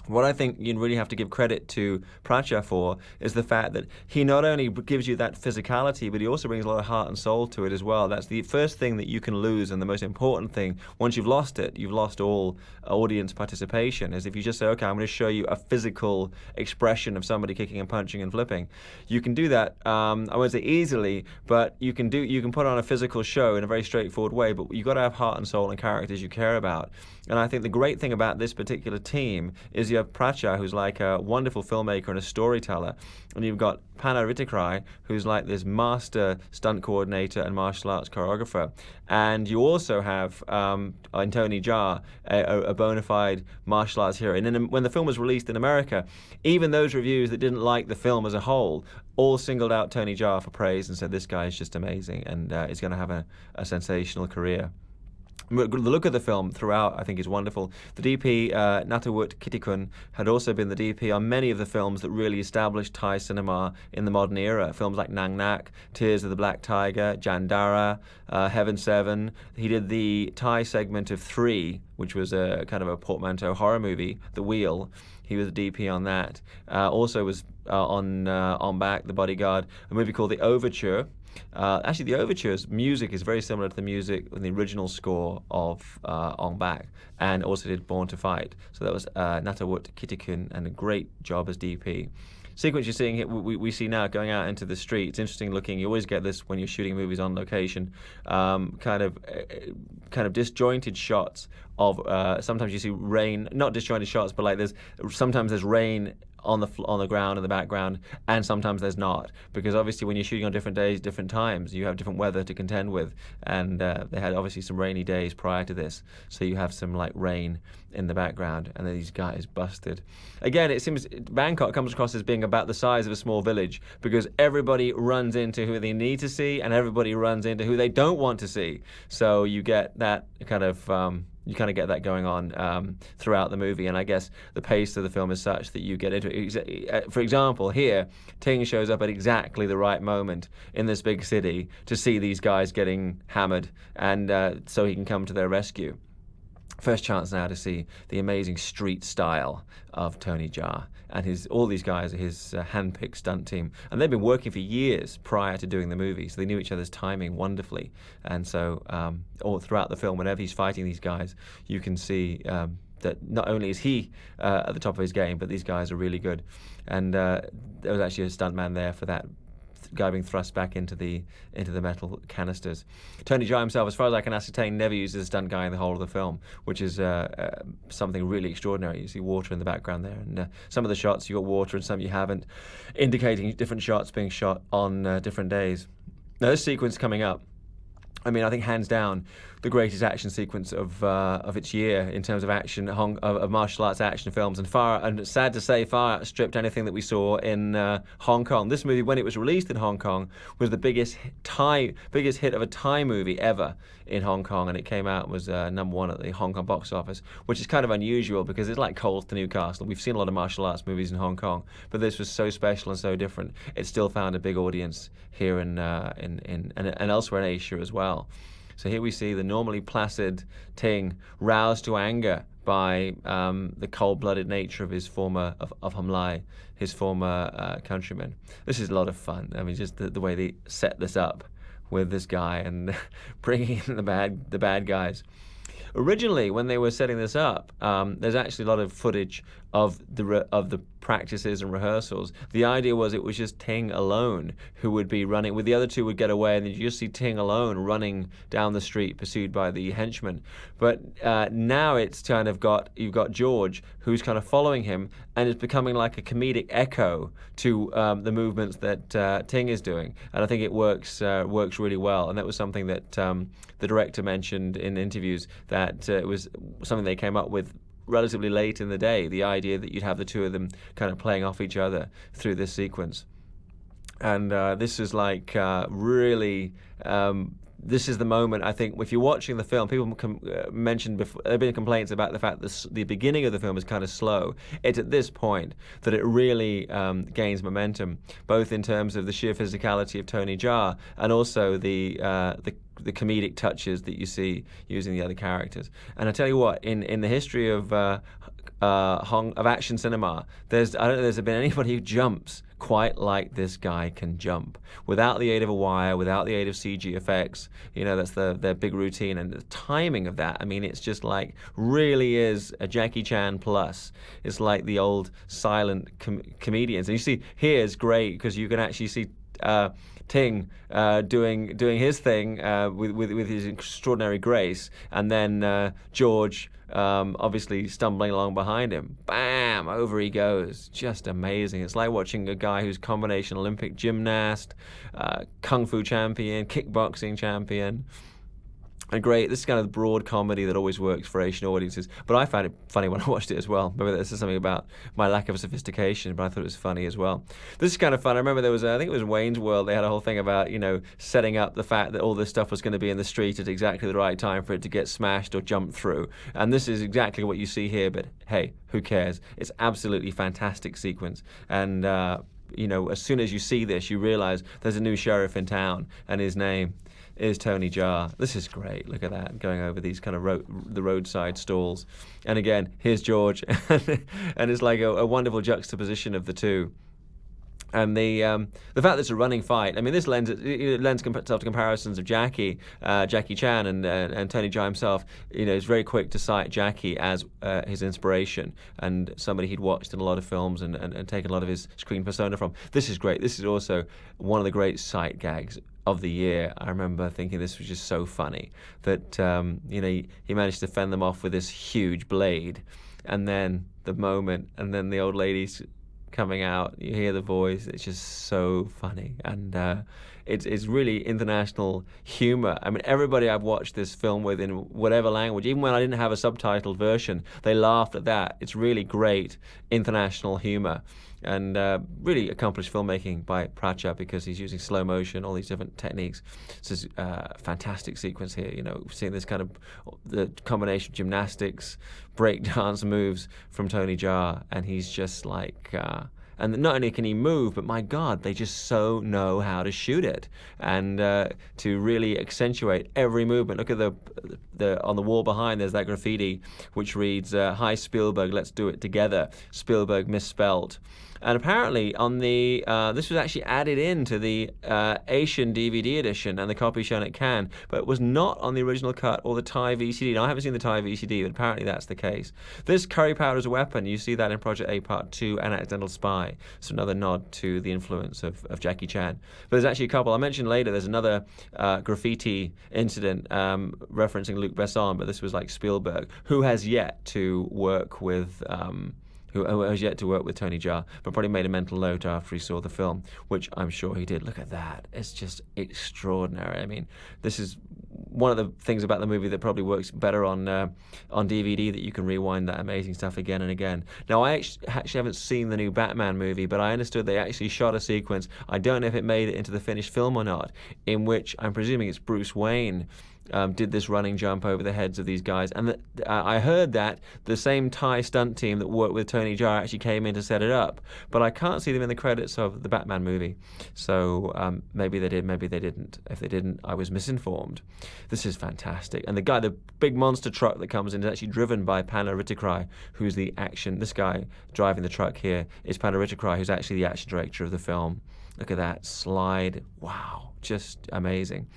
A: What I think you really have to give credit to Pracha for is the fact that he not only gives you that physicality, but he also brings a lot of heart and soul to it as well. That's the first thing that you can lose, and the most important thing. Once you've lost it, you've lost all audience participation, is if you just say, okay, I'm going to show you a physical expression of somebody kicking and punching and flipping. You can do that, I won't say easily, but you can put on a physical show in a very straightforward way, but you've got to have heart and soul and characters you care about. And I think the great thing about this particular team is you have Pracha, who's like a wonderful filmmaker and a storyteller, and you've got Pana Ritikrai, who's like this master stunt coordinator and martial arts choreographer. And you also have in Tony Jaa, a bona fide martial arts hero. And when the film was released in America, even those reviews that didn't like the film as a whole all singled out Tony Jaa for praise and said, this guy is just amazing and is going to have a sensational career. The look of the film throughout, I think, is wonderful. The DP, Natawut Kittikun, had also been the DP on many of the films that really established Thai cinema in the modern era. Films like Nang Nak, Tears of the Black Tiger, Jandara, Heaven 7. He did the Thai segment of 3, which was a kind of a portmanteau horror movie, The Wheel. He was the DP on that. Also was on Aungh Bahk, The Bodyguard, a movie called The Overture. Actually, the Overture's music is very similar to the music in the original score of Aungh Bahk, and also did Born to Fight. So that was Natawut Kittikun, and a great job as DP. Sequence you're seeing here, we see now going out into the street. It's interesting looking. You always get this when you're shooting movies on location, kind of disjointed shots of sometimes you see rain, not disjointed shots, but like sometimes there's rain on the ground in the background, and sometimes there's not, because obviously when you're shooting on different days, different times, you have different weather to contend with, and they had obviously some rainy days prior to this, so you have some like rain in the background, and then these guys busted. Again, it seems Bangkok comes across as being about the size of a small village, because everybody runs into who they need to see, and everybody runs into who they don't want to see. So you get that kind of get that going on throughout the movie, and I guess the pace of the film is such that you get into it. For example, here, Ting shows up at exactly the right moment in this big city to see these guys getting hammered, and so he can come to their rescue. First chance now to see the amazing street style of Tony Jaa, and all these guys are his hand-picked stunt team, and they've been working for years prior to doing the movie, so they knew each other's timing wonderfully. And so all throughout the film, whenever he's fighting these guys, you can see that not only is he at the top of his game, but these guys are really good. And there was actually a stuntman there for that guy being thrust back into the metal canisters. Tony Jaa himself, as far as I can ascertain, never uses a stunt guy in the whole of the film, which is something really extraordinary. You see water in the background there, and some of the shots you got water and some you haven't, indicating different shots being shot on different days. Now this sequence coming up, I mean, I think hands down the greatest action sequence of its year in terms of action, of martial arts action films, and sad to say, far outstripped anything that we saw in Hong Kong. This movie, when it was released in Hong Kong, was the biggest hit of a Thai movie ever in Hong Kong, and it came out and was #1 at the Hong Kong box office, which is kind of unusual because it's like coals to Newcastle. We've seen a lot of martial arts movies in Hong Kong, but this was so special and so different. It still found a big audience here and elsewhere in Asia as well. So here we see the normally placid Ting roused to anger by the cold-blooded nature of his former Hum Lai, his former countryman. This is a lot of fun. I mean, just the way they set this up with this guy and bringing in the bad guys. Originally, when they were setting this up, there's actually a lot of footage of the practices and rehearsals. The idea was it was just Ting alone who would be running, with the other two would get away, and then you just see Ting alone running down the street, pursued by the henchmen. But now it's kind of you've got George, who's kind of following him, and it's becoming like a comedic echo to the movements that Ting is doing, and I think it works really well. And that was something that the director mentioned in interviews, that it was something they came up with relatively late in the day, the idea that you'd have the two of them kind of playing off each other through this sequence. And this is like really... this is the moment, I think, if you're watching the film, people mentioned before, there have been complaints about the fact that the beginning of the film is kind of slow. It's at this point that it really gains momentum, both in terms of the sheer physicality of Tony Jaa and also the comedic touches that you see using the other characters. And I tell you what, in the history of action cinema, I don't know if there's been anybody who jumps quite like this guy can jump, without the aid of a wire, without the aid of CG effects. You know, that's their big routine, and the timing of that, I mean, it's just like, really is a Jackie Chan plus. It's like the old silent comedians. And you see, here's great, because you can actually see Ting doing his thing with his extraordinary grace, and then George obviously stumbling along behind him. Bam! Over he goes. Just amazing. It's like watching a guy who's combination Olympic gymnast, kung fu champion, kickboxing champion. And great, this is kind of the broad comedy that always works for Asian audiences. But I found it funny when I watched it as well. Maybe this is something about my lack of sophistication, but I thought it was funny as well. This is kind of fun. I remember there was, I think it was Wayne's World, they had a whole thing about, setting up the fact that all this stuff was going to be in the street at exactly the right time for it to get smashed or jumped through. And this is exactly what you see here, but hey, who cares? It's absolutely fantastic sequence. And, as soon as you see this, you realize there's a new sheriff in town, and his name is Tony Jaa. This is great. Look at that, going over these kind of the roadside stalls. And again, here's George, and it's like a wonderful juxtaposition of the two. And the fact that it's a running fight, I mean, this lends itself to comparisons of Jackie Chan and Tony Jaa himself. Is very quick to cite Jackie as his inspiration and somebody he'd watched in a lot of films and taken a lot of his screen persona from. This is great. This is also one of the great sight gags of the year. I remember thinking this was just so funny that he managed to fend them off with this huge blade, and then the moment, and then the old lady's coming out, you hear the voice. It's just so funny, and it's really international humor. I mean, everybody I've watched this film with in whatever language, even when I didn't have a subtitled version, they laughed at that. It's really great international humor, and really accomplished filmmaking by Pracha, because he's using slow motion, all these different techniques. This is a fantastic sequence here. Seeing this kind of the combination of gymnastics, breakdance moves from Tony Jaa, and he's just like. And not only can he move, but my God, they just so know how to shoot it, and to really accentuate every movement. Look at the on the wall behind. There's that graffiti which reads, "Hi Spielberg, let's do it together." Spielberg misspelt. And apparently, on the this was actually added into the Asian DVD edition and the copy shown at Cannes, but it was not on the original cut or the Thai VCD. Now, I haven't seen the Thai VCD, but apparently that's the case. This curry powder is a weapon. You see that in Project A Part 2 and Accidental Spy. So another nod to the influence of Jackie Chan. But there's actually a couple. I mentioned later there's another graffiti incident referencing Luc Besson, but this was like Spielberg, who has yet to work with... who has yet to work with Tony Jaa, but probably made a mental note after he saw the film, which I'm sure he did. Look at that. It's just extraordinary. I mean, this is one of the things about the movie that probably works better on DVD, that you can rewind that amazing stuff again and again. Now, I actually haven't seen the new Batman movie, but I understood they actually shot a sequence, I don't know if it made it into the finished film or not, in which I'm presuming it's Bruce Wayne did this running jump over the heads of these guys. And I heard that the same Thai stunt team that worked with Tony Jaa actually came in to set it up. But I can't see them in the credits of the Batman movie. So maybe they did, maybe they didn't. If they didn't, I was misinformed. This is fantastic. And the big monster truck that comes in is actually driven by Pana Rittikrai, who's the action. This guy driving the truck here is Pana Rittikrai, who's actually the action director of the film. Look at that slide. Wow, just amazing.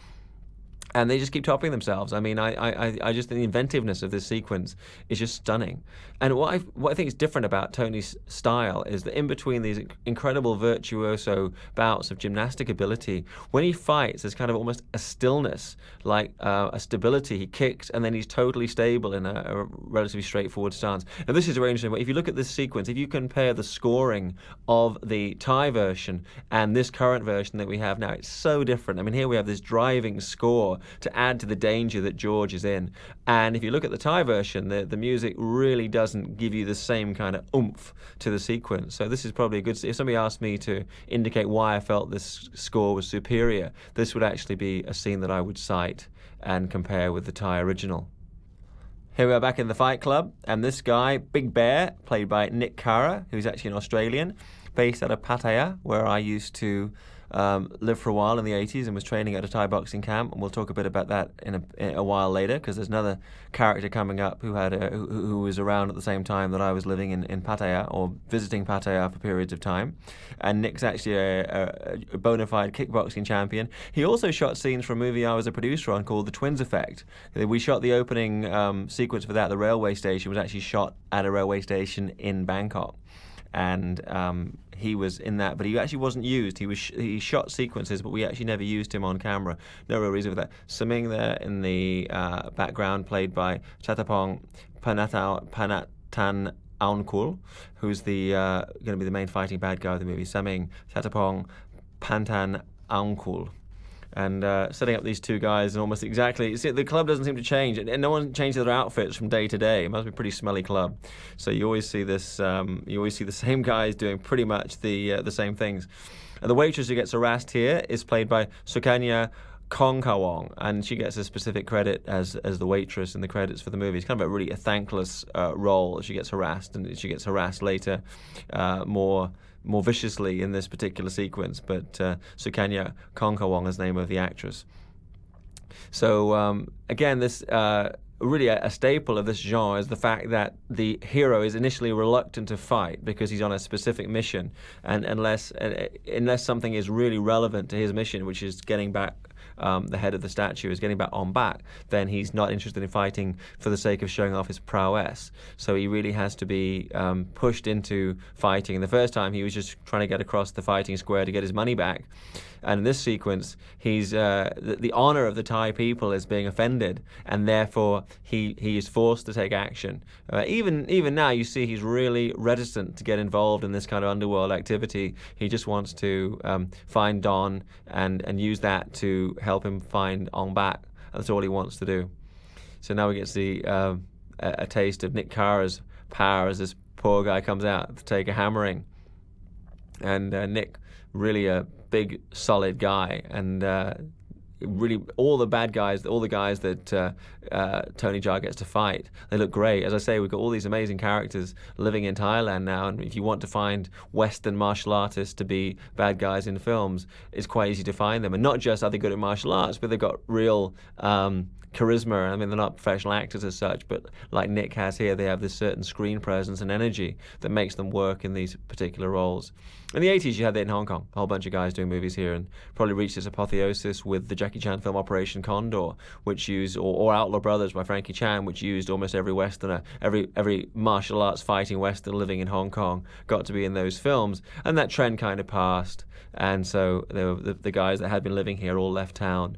A: And they just keep topping themselves. I mean, I just think the inventiveness of this sequence is just stunning. And what I think is different about Tony's style is that in between these incredible virtuoso bouts of gymnastic ability, when he fights, there's kind of almost a stillness, like a stability. He kicks, and then he's totally stable in a relatively straightforward stance. Now, this is very interesting. If you look at this sequence, if you compare the scoring of the Thai version and this current version that we have now, it's so different. I mean, here we have this driving score to add to the danger that George is in. And if you look at the Thai version, the music really doesn't give you the same kind of oomph to the sequence. So this is probably a good... If somebody asked me to indicate why I felt this score was superior, this would actually be a scene that I would cite and compare with the Thai original. Here we are back in the Fight Club, and this guy, Big Bear, played by Nick Cara, who's actually an Australian, based out of Pattaya, where I used to lived for a while in the 80s and was training at a Thai boxing camp, and we'll talk a bit about that in a while later, because there's another character coming up who was around at the same time that I was living in Pattaya, or visiting Pattaya for periods of time. And Nick's actually a bona fide kickboxing champion. He also shot scenes for a movie I was a producer on called The Twins Effect. We shot the opening sequence for that. The railway station was actually shot at a railway station in Bangkok. And he was in that, but he actually wasn't used. He shot sequences, but we actually never used him on camera. No real reason for that. Saming there in the background, played by Chatapong Panatan Aungh, who's going to be the main fighting bad guy of the movie. Saming Chatapong Pantan Aungh. And setting up these two guys and almost exactly... See, the club doesn't seem to change, and no one changes their outfits from day to day. It must be a pretty smelly club. So you always see this... you always see the same guys doing pretty much the same things. And the waitress who gets harassed here is played by Sukanya Kongkawong, and she gets a specific credit as the waitress in the credits for the movie. It's kind of a thankless role. She gets harassed, and she gets harassed later more viciously in this particular sequence, but Sukanya Kongkawong is the name of the actress. So again, this really a staple of this genre is the fact that the hero is initially reluctant to fight because he's on a specific mission, and unless something is really relevant to his mission, which is getting back the head of the statue, is getting back on back, then he's not interested in fighting for the sake of showing off his prowess. So he really has to be pushed into fighting. And the first time he was just trying to get across the fighting square to get his money back. And in this sequence, he's the honor of the Thai people is being offended, and therefore he is forced to take action. Even now, you see he's really reticent to get involved in this kind of underworld activity. He just wants to find Don and use that to help him find Aungh Bak. That's all he wants to do. So now we get to see a taste of Nick Carr's power as this poor guy comes out to take a hammering. And Nick, really a big, solid guy, and really all the bad guys, all the guys that Tony Jaa gets to fight, they look great. As I say, we've got all these amazing characters living in Thailand now, and if you want to find Western martial artists to be bad guys in films, it's quite easy to find them. And not just are they good at martial arts, but they've got real charisma. I mean, they're not professional actors as such, but like Nick has here, they have this certain screen presence and energy that makes them work in these particular roles. In the 80s, you had that in Hong Kong, a whole bunch of guys doing movies here, and probably reached its apotheosis with the Jackie Chan film Operation Condor, which used, or Outlaw Brothers by Frankie Chan, which used almost every Westerner, every martial arts fighting Western living in Hong Kong got to be in those films, and that trend kind of passed. And so the guys that had been living here all left town,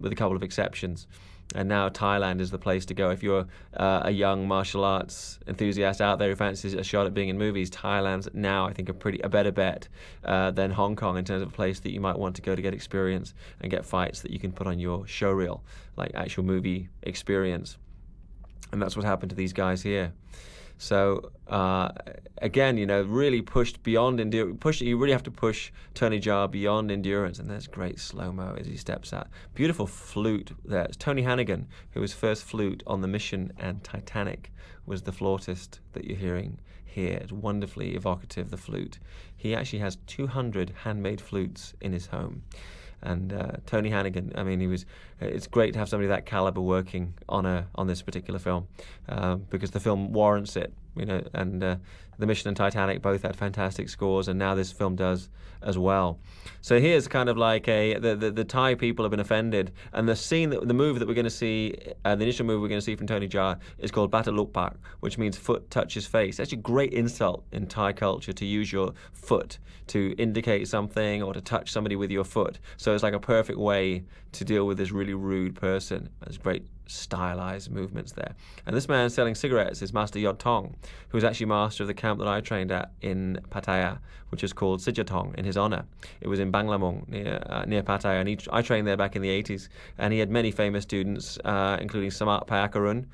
A: with a couple of exceptions. And now Thailand is the place to go. If you're a young martial arts enthusiast out there who fancies a shot at being in movies, Thailand's now, I think, a better bet than Hong Kong in terms of a place that you might want to go to get experience and get fights that you can put on your showreel, like actual movie experience. And that's what happened to these guys here. So again, really pushed beyond endurance. You really have to push Tony Jaa beyond endurance. And there's great slow-mo as he steps out. Beautiful flute there. It's Tony Hannigan, who was first flute on The Mission and Titanic, was the flautist that you're hearing here. It's wonderfully evocative, the flute. He actually has 200 handmade flutes in his home. And Tony Hannigan, I mean, it's great to have somebody that caliber working on this particular film, because the film warrants it, and The Mission and Titanic both had fantastic scores, and now this film does as well. So here's kind of like the Thai people have been offended, and the movie that we're going to see, the initial movie we're going to see from Tony Jaa is called Bata Lukpak, which means foot touches face. That's a great insult in Thai culture, to use your foot to indicate something or to touch somebody with your foot. So it's like a perfect way to deal with this really rude person. There's great stylized movements there. And this man selling cigarettes is Master Yod Tong, who was actually master of the camp that I trained at in Pattaya, which is called Sijatong in his honor. It was in Banglamung near Pattaya, and I trained there back in the 80s. And he had many famous students, including Samat Payakarun,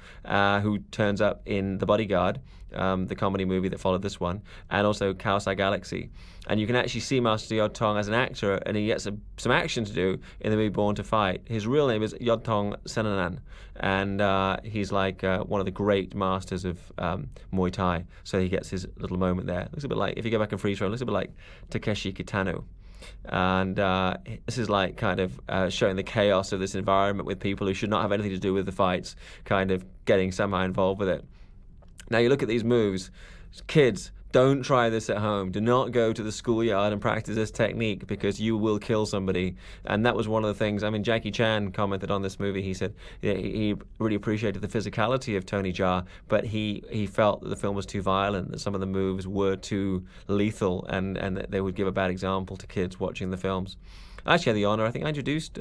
A: who turns up in The Bodyguard, the comedy movie that followed this one, and also Kaosai Galaxy. And you can actually see Master Yod Tong as an actor, and he gets some action to do in the movie Born to Fight. His real name is Yod Tong Senanan, and he's like one of the great masters of Muay Thai. So he gets his little moment there. Looks a bit like, if you go back and freeze frame, looks a bit like Takeshi Kitano. And this is like kind of showing the chaos of this environment with people who should not have anything to do with the fights, kind of getting somehow involved with it. Now you look at these moves, kids, don't try this at home. Do not go to the schoolyard and practice this technique, because you will kill somebody. And that was one of the things, I mean, Jackie Chan commented on this movie. He said he really appreciated the physicality of Tony Jaa, but he felt that the film was too violent, that some of the moves were too lethal, and that they would give a bad example to kids watching the films. I actually had the honor. I think I introduced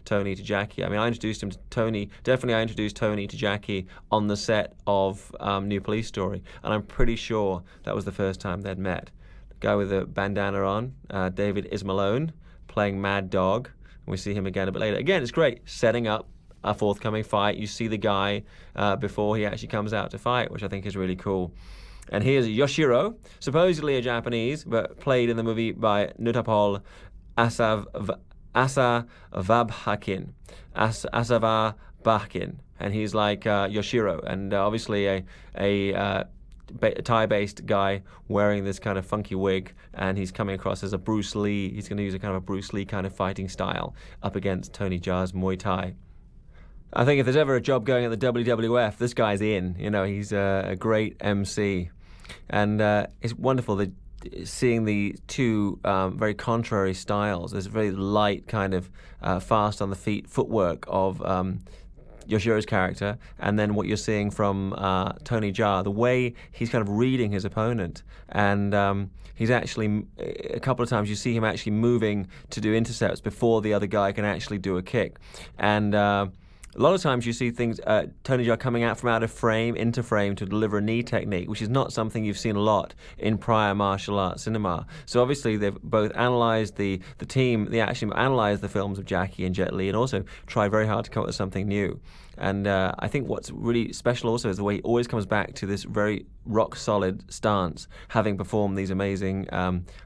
A: Tony to Jackie. I mean, I introduced him to Tony. Definitely, I introduced Tony to Jackie on the set of New Police Story, and I'm pretty sure that was the first time they'd met. The guy with the bandana on, David Ismalone, playing Mad Dog. And we see him again a bit later. Again, it's great, setting up a forthcoming fight. You see the guy before he actually comes out to fight, which I think is really cool. And here's Yoshiro, supposedly a Japanese, but played in the movie by Nutapol Asavabhakin. And he's like Yoshiro, and obviously a Thai-based guy wearing this kind of funky wig, and he's coming across as a Bruce Lee. He's going to use a kind of a Bruce Lee kind of fighting style up against Tony Jaa's Muay Thai. I think if there's ever a job going at the WWF, this guy's in. He's a great MC. And it's wonderful. seeing the two very contrary styles. There's a very light kind of fast on the feet footwork of Yoshiro's character, and then what you're seeing from Tony Jaa, the way he's kind of reading his opponent, and he's actually, a couple of times you see him actually moving to do intercepts before the other guy can actually do a kick, and a lot of times you see things, Tony Jaa coming out from out of frame into frame to deliver a knee technique, which is not something you've seen a lot in prior martial arts cinema. So obviously they've both analysed the team, they actually analysed the films of Jackie and Jet Li, and also tried very hard to come up with something new. And I think what's really special also is the way he always comes back to this very rock-solid stance, having performed these amazing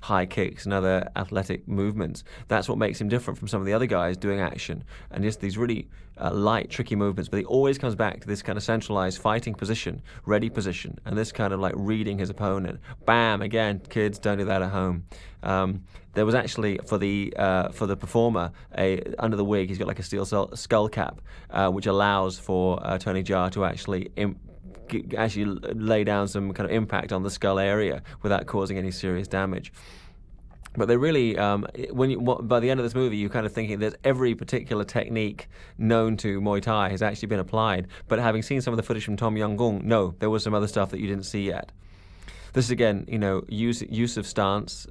A: high kicks and other athletic movements. That's what makes him different from some of the other guys doing action, and just these really light, tricky movements. But he always comes back to this kind of centralized fighting position, ready position, and this kind of like reading his opponent. Bam! Again, kids, don't do that at home. There was actually for the performer under the wig, he's got like a steel skull cap, which allows for Tony Jaa to actually lay down some kind of impact on the skull area without causing any serious damage. But they really, by the end of this movie, you're kind of thinking that every particular technique known to Muay Thai has actually been applied. But having seen some of the footage from Tom Yong-gung, no, there was some other stuff that you didn't see yet. This is, again, use of stance.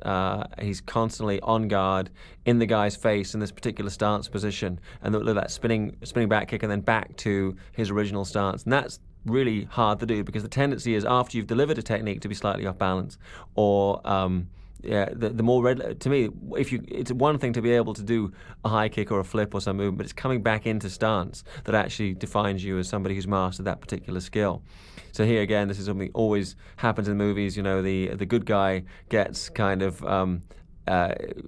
A: He's constantly on guard in the guy's face in this particular stance position, and look at that spinning back kick and then back to his original stance. And that's really hard to do because the tendency is after you've delivered a technique to be slightly off balance, or the more to me, it's one thing to be able to do a high kick or a flip or some movement, but it's coming back into stance that actually defines you as somebody who's mastered that particular skill. So here again, this is something that always happens in movies. The good guy gets kind of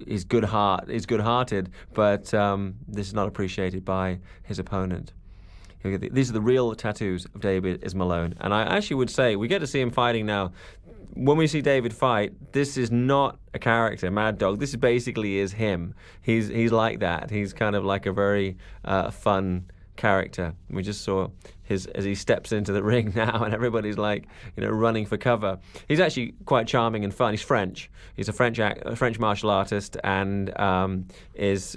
A: is good-hearted, but this is not appreciated by his opponent. These are the real tattoos of David Ismalone, and I actually would say we get to see him fighting now. When we see David fight, this is not a character, Mad Dog. This basically is him. He's like that. He's kind of like a very fun character. We just saw as he steps into the ring now, and everybody's like, running for cover. He's actually quite charming and fun. He's French. He's a French martial artist, and has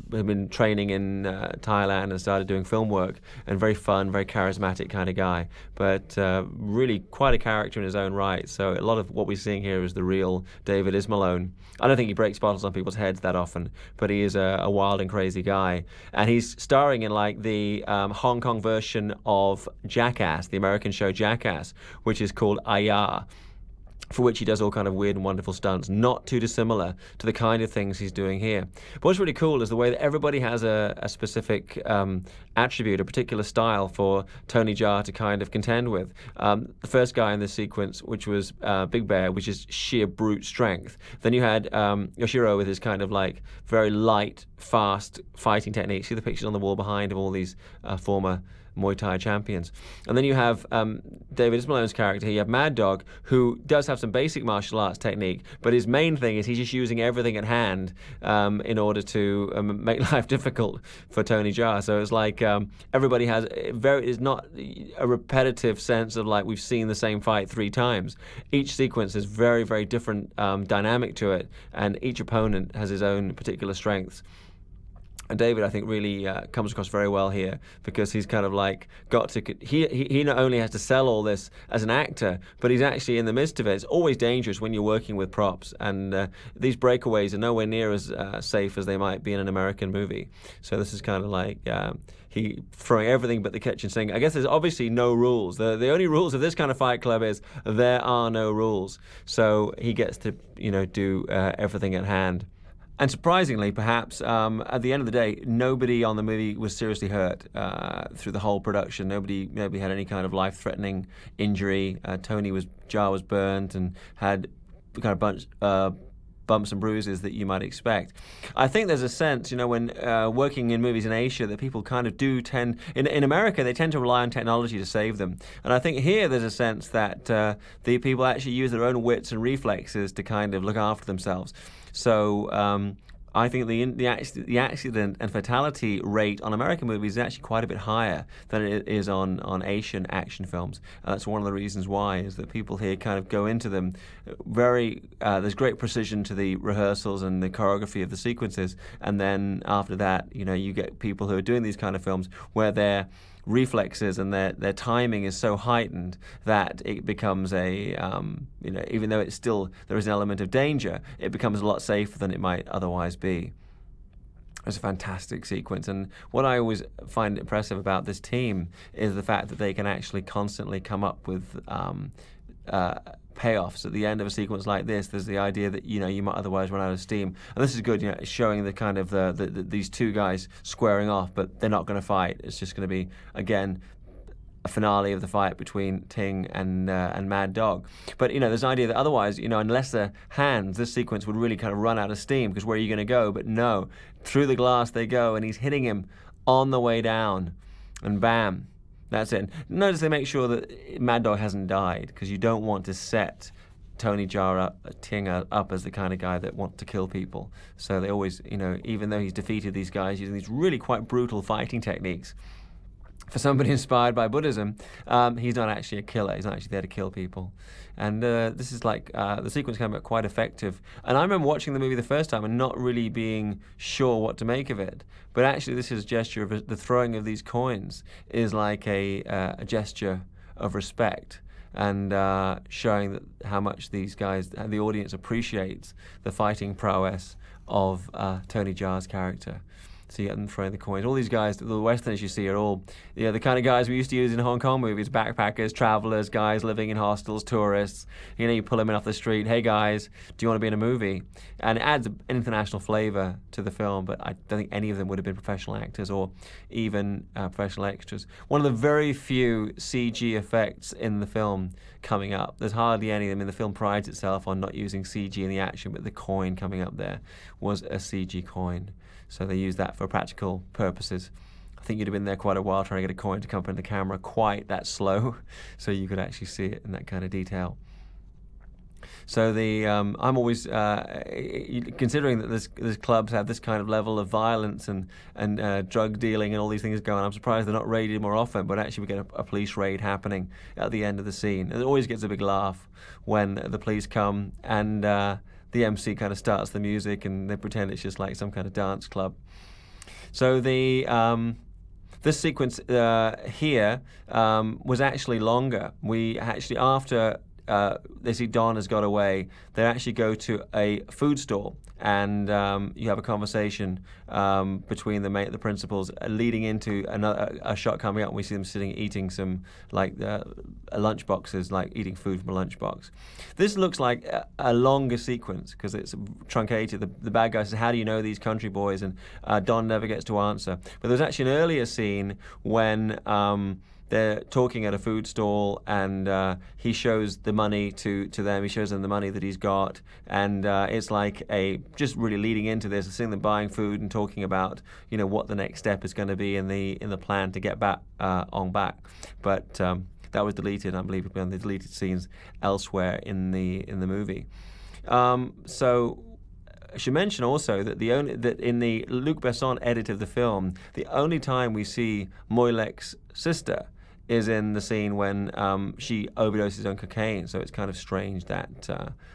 A: been training in Thailand and started doing film work. And very fun, very charismatic kind of guy. But really quite a character in his own right. So a lot of what we're seeing here is the real David Ismalone. I don't think he breaks bottles on people's heads that often, but he is a wild and crazy guy. And he's starring in like the Hong Kong version of Jackass, the American show Jackass, which is called Ayar, for which he does all kind of weird and wonderful stunts, not too dissimilar to the kind of things he's doing here. But what's really cool is the way that everybody has a specific attribute, a particular style for Tony Jaa to kind of contend with. The first guy in this sequence, which was Big Bear, which is sheer brute strength. Then you had Yoshiro with his kind of like very light, fast fighting technique. See the pictures on the wall behind of all these former Muay Thai champions. And then you have David Ismalone's character. You have Mad Dog, who does have some basic martial arts technique, but his main thing is he's just using everything at hand in order to make life difficult for Tony Jaa. So it's like everybody has it's not a repetitive sense of like we've seen the same fight 3 times. Each sequence has very, very different dynamic to it, and each opponent has his own particular strengths. And David, I think, really comes across very well here because he's kind of like he not only has to sell all this as an actor, but he's actually in the midst of it. It's always dangerous when you're working with props, and these breakaways are nowhere near as safe as they might be in an American movie. So this is kind of like he throwing everything but the kitchen sink. I guess there's obviously no rules. The only rules of this kind of fight club is there are no rules. So he gets to do everything at hand. And surprisingly, perhaps, at the end of the day, nobody on the movie was seriously hurt through the whole production. Nobody had any kind of life-threatening injury. Jaa was burnt and had kind of bumps and bruises that you might expect. I think there's a sense, when working in movies in Asia, that people kind of do tend, in America, they tend to rely on technology to save them. And I think here there's a sense that the people actually use their own wits and reflexes to kind of look after themselves. So I think the accident and fatality rate on American movies is actually quite a bit higher than it is on Asian action films. That's one of the reasons why, is that people here kind of go into them there's great precision to the rehearsals and the choreography of the sequences, and then after that, you get people who are doing these kind of films where their reflexes and their timing is so heightened that it becomes even though it's still, there is an element of danger, it becomes a lot safer than it might otherwise be. It's a fantastic sequence, and what I always find impressive about this team is the fact that they can actually constantly come up with payoffs at the end of a sequence like this. There's the idea that you might otherwise run out of steam, and this is good. It's showing the kind of these two guys squaring off, but they're not going to fight. It's just going to be, again, a finale of the fight between Ting and Mad Dog. But there's an idea that otherwise, unless they're hands, this sequence would really kind of run out of steam, because where are you going to go? But no, through the glass they go, and he's hitting him on the way down, and bam. That's it. Notice they make sure that Mad Dog hasn't died, because you don't want to set Tony Jaa Ting up as the kind of guy that wants to kill people. So they always, even though he's defeated these guys using these really quite brutal fighting techniques, for somebody inspired by Buddhism, he's not actually a killer. He's not actually there to kill people. And this is like, the sequence came out quite effective. And I remember watching the movie the first time and not really being sure what to make of it. But actually this is a gesture of the throwing of these coins is like a gesture of respect, and showing that how much these guys, the audience appreciates the fighting prowess of Tony Jaa's character. So you get them throwing the coins. All these guys, the Westerners you see, are all the kind of guys we used to use in Hong Kong movies: backpackers, travelers, guys living in hostels, tourists. You pull them in off the street. Hey guys, do you want to be in a movie? And it adds an international flavor to the film. But I don't think any of them would have been professional actors or even professional extras. One of the very few CG effects in the film coming up. There's hardly any of them. The film prides itself on not using CG in the action, but the coin coming up there was a CG coin. So they used that for practical purposes. I think you'd have been there quite a while trying to get a coin to come up in the camera quite that slow, so you could actually see it in that kind of detail. So I'm always considering that this clubs have this kind of level of violence and drug dealing and all these things going on. I'm surprised they're not raided more often, but actually we get a police raid happening at the end of the scene. It always gets a big laugh when the police come and the MC kind of starts the music and they pretend it's just like some kind of dance club. So this sequence here was actually longer. We actually, after they see Don has got away, they actually go to a food stall, and you have a conversation between the principals, leading into a shot coming up, and we see them sitting eating some lunch boxes, like eating food from a lunchbox. This looks like a longer sequence because it's truncated. The bad guy says, "How do you know these country boys?" And Don never gets to answer. But there's actually an earlier scene when they're talking at a food stall, and he shows the money to them. He shows them the money that he's got, and it's like just really leading into this, seeing them buying food and talking about what the next step is going to be in the plan to get back Aungh back. But that was deleted, unbelievably, on the deleted scenes elsewhere in the movie. So I should mention also that that in the Luc Besson edit of the film, the only time we see Moylek's sister is in the scene when she overdoses on cocaine. So it's kind of strange that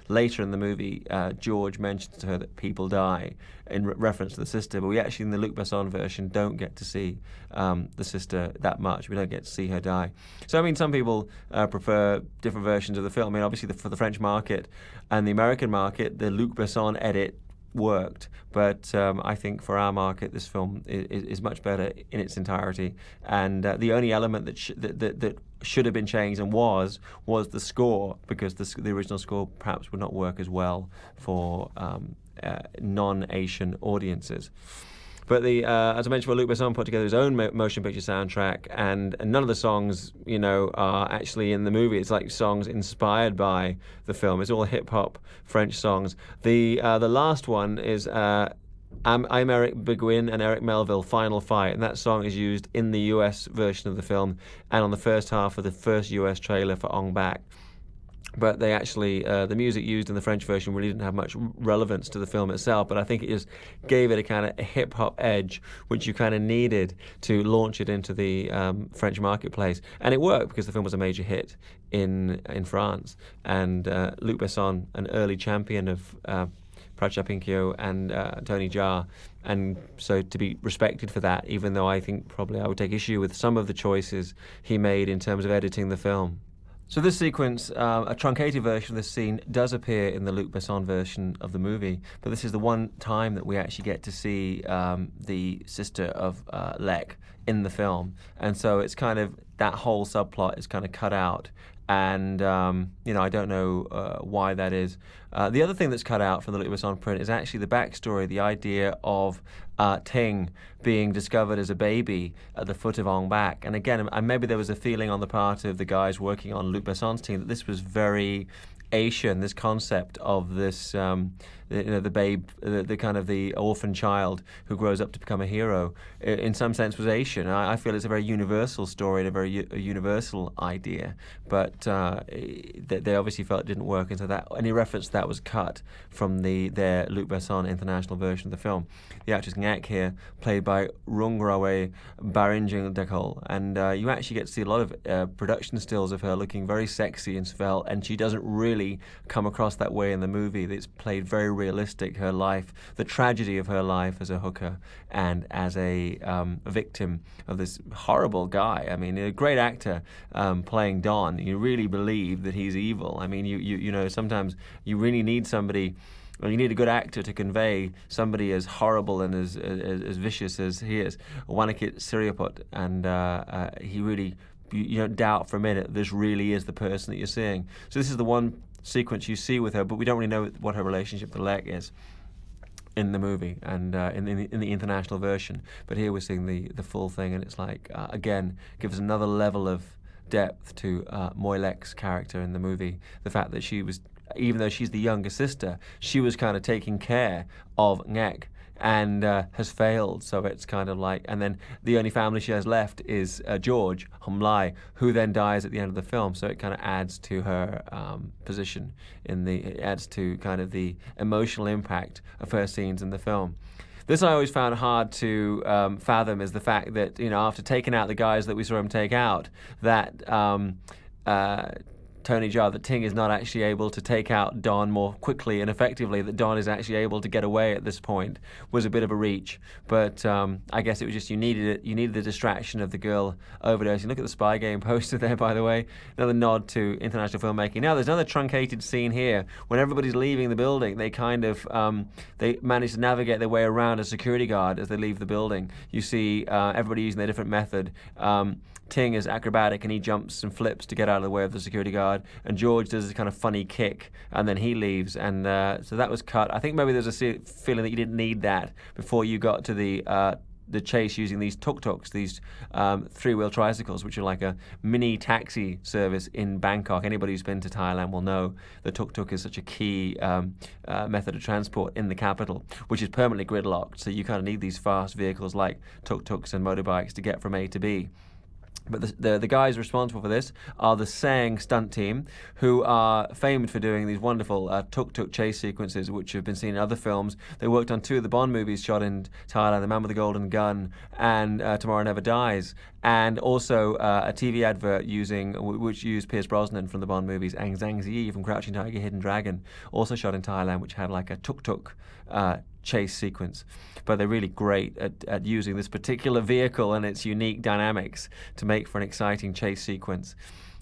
A: later in the movie, George mentions to her that people die in reference to the sister, but we actually, in the Luc Besson version, don't get to see the sister that much. We don't get to see her die. So, I mean, some people prefer different versions of the film. I mean, obviously, for the French market and the American market, the Luc Besson edit worked, but I think for our market this film is much better in its entirety, and the only element that should have been changed and was the score, because the original score perhaps would not work as well for non-Asian audiences. But as I mentioned, Luc Besson put together his own motion picture soundtrack, and none of the songs, are actually in the movie. It's like songs inspired by the film. It's all hip-hop French songs. The last one is I'm Eric Beguin and Eric Melville, Final Fight, and that song is used in the US version of the film and on the first half of the first US trailer for Aungh Bak. but they actually, the music used in the French version really didn't have much relevance to the film itself, but I think it just gave it a kind of hip-hop edge, which you kind of needed to launch it into the French marketplace. And it worked because the film was a major hit in France, and Luc Besson, an early champion of Pracha Pinkyo and Tony Jaa, and so to be respected for that, even though I think probably I would take issue with some of the choices he made in terms of editing the film. So this sequence, a truncated version of this scene, does appear in the Luc Besson version of the movie, but this is the one time that we actually get to see the sister of Lek in the film, and so it's kind of, that whole subplot is kind of cut out, and I don't know why that is. The other thing that's cut out from the Luc Besson print is actually the backstory, the idea of Ting being discovered as a baby at the foot of Aungh Bak. And again, maybe there was a feeling on the part of the guys working on Luc Besson's team that this was very Asian, this concept of this, the babe, the kind of the orphan child who grows up to become a hero, in some sense was Asian. I feel it's a very universal story and a very universal idea, but they obviously felt it didn't work, and so that any reference to that was cut from their Luc Besson international version of the film. The actress Ngak here, played by Rungrawe Barinjingdekol, and you actually get to see a lot of production stills of her looking very sexy and svelte, and she doesn't really come across that way in the movie. It's played very realistic, her life, the tragedy of her life as a hooker and as a victim of this horrible guy. I mean, a great actor playing Don. You really believe that he's evil. I mean, you know, sometimes you really need somebody, well, you need a good actor to convey somebody as horrible and as vicious as he is. Wanakit Siriaput, and he really, you don't doubt for a minute this really is the person that you're seeing. So this is the one sequence you see with her, but we don't really know what her relationship to Lek is in the movie and in the international version. But here we're seeing the full thing, and it's like, again, gives another level of depth to Moy Lek's character in the movie. The fact that she was, even though she's the younger sister, she was kind of taking care of Ngek and has failed. So it's kind of like, and then the only family she has left is George Humlai, who then dies at the end of the film. So it kind of adds to her position it adds to kind of the emotional impact of her scenes in the film. This I always found hard to fathom, is the fact that, you know, after taking out the guys that we saw him take out, that Tony Jaa, that Ting is not actually able to take out Don more quickly and effectively, that Don is actually able to get away at this point, was a bit of a reach. But I guess it was just, you needed it. You needed the distraction of the girl overdosing. Look at the Spy Game poster there, by the way. Another nod to international filmmaking. Now, there's another truncated scene here. When everybody's leaving the building, they kind of, they manage to navigate their way around a security guard as they leave the building. You see everybody using their different method. Ting is acrobatic, and he jumps and flips to get out of the way of the security guard, and George does this kind of funny kick, and then he leaves, and so that was cut. I think maybe there's a feeling that you didn't need that before you got to the chase using these tuk-tuks, these three-wheel tricycles, which are like a mini taxi service in Bangkok. Anybody who's been to Thailand will know the tuk-tuk is such a key method of transport in the capital, which is permanently gridlocked, so you kind of need these fast vehicles like tuk-tuks and motorbikes to get from A to B. But the guys responsible for this are the Sang stunt team, who are famed for doing these wonderful tuk-tuk chase sequences, which have been seen in other films. They worked on two of the Bond movies shot in Thailand, The Man with the Golden Gun and Tomorrow Never Dies, and also a TV advert which used Pierce Brosnan from the Bond movies, Aung San Suu Kyi from Crouching Tiger, Hidden Dragon, also shot in Thailand, which had like a tuk-tuk chase sequence. But they're really great at using this particular vehicle and its unique dynamics to make for an exciting chase sequence.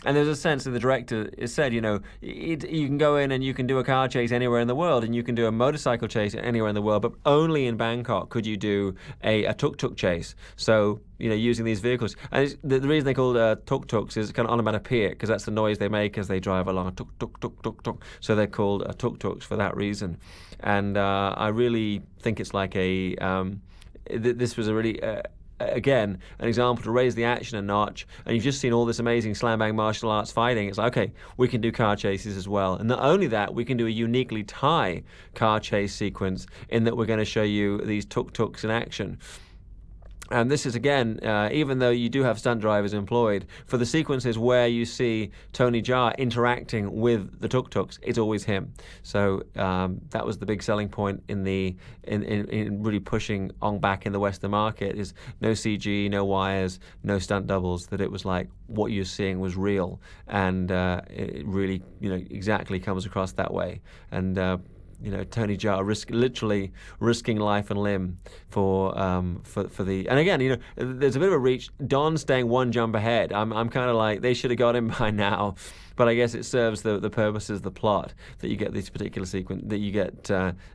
A: And there's a sense that the director has said, you know, you can go in and you can do a car chase anywhere in the world, and you can do a motorcycle chase anywhere in the world, but only in Bangkok could you do a tuk-tuk chase. So, you know, using these vehicles. And the reason they're called tuk-tuks is kind of onomatopoeic, because that's the noise they make as they drive along. Tuk-tuk, tuk-tuk. So they're called tuk-tuks for that reason. And I really think it's like this was a really... again, an example to raise the action a notch, and you've just seen all this amazing slam bang martial arts fighting. It's like, okay, we can do car chases as well, and not only that, we can do a uniquely Thai car chase sequence in that we're going to show you these tuk-tuks in action. And this is, again, even though you do have stunt drivers employed, for the sequences where you see Tony Jaa interacting with the tuk-tuks, it's always him. So that was the big selling point in really pushing Aungh back in the Western market, is no CG, no wires, no stunt doubles, that it was like what you're seeing was real. And it really, exactly comes across that way. And Tony Jaa literally risking life and limb for the. And again, there's a bit of a reach. Don staying one jump ahead. I'm kind of like, they should have got him by now, but I guess it serves the purposes of the plot that you get this particular sequence, that you get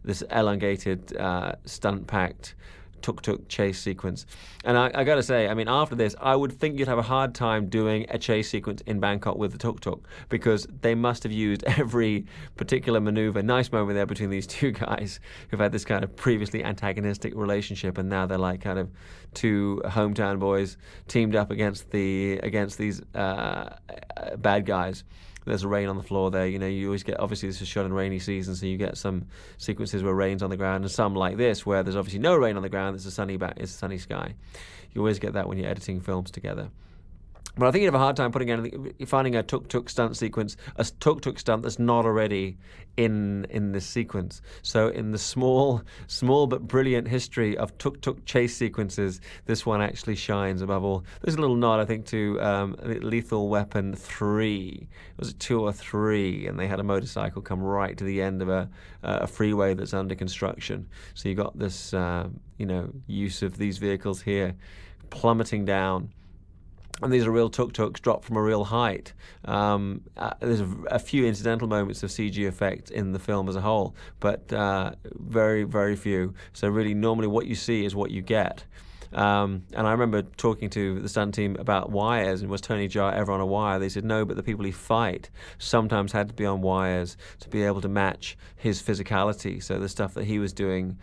A: this elongated, stunt-packed tuk-tuk chase sequence. And I got to say, I mean, after this, I would think you'd have a hard time doing a chase sequence in Bangkok with the tuk-tuk, because they must have used every particular maneuver. Nice moment there between these two guys who've had this kind of previously antagonistic relationship, and now they're like kind of two hometown boys teamed up against these bad guys. There's rain on the floor there. You always get, obviously this is shot in rainy season, so you get some sequences where rain's on the ground, and some like this where there's obviously no rain on the ground. It's a sunny sky. You always get that when you're editing films together. But I think you'd have a hard time finding a tuk-tuk stunt sequence, a tuk-tuk stunt that's not already in this sequence. So in the small but brilliant history of tuk-tuk chase sequences, this one actually shines above all. There's a little nod, I think, to Lethal Weapon 3. Was it 2 or 3? And they had a motorcycle come right to the end of a freeway that's under construction. So you got this, use of these vehicles here plummeting down. And these are real tuk-tuks dropped from a real height. There's a few incidental moments of CG effect in the film as a whole, but very, very few. So really, normally what you see is what you get. And I remember talking to the stunt team about wires, and was Tony Jaa ever on a wire? They said no, but the people he fight sometimes had to be on wires to be able to match his physicality. So the stuff that he was doing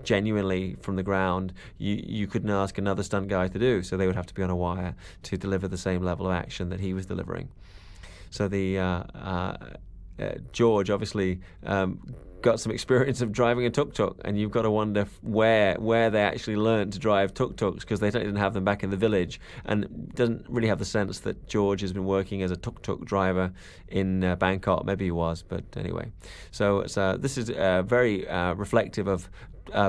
A: genuinely from the ground, you couldn't ask another stunt guy to do, so they would have to be on a wire to deliver the same level of action that he was delivering. So the George obviously got some experience of driving a tuk-tuk, and you've got to wonder where they actually learned to drive tuk-tuks, because they didn't have them back in the village, and doesn't really have the sense that George has been working as a tuk-tuk driver in Bangkok. Maybe he was, but anyway. So this is very reflective of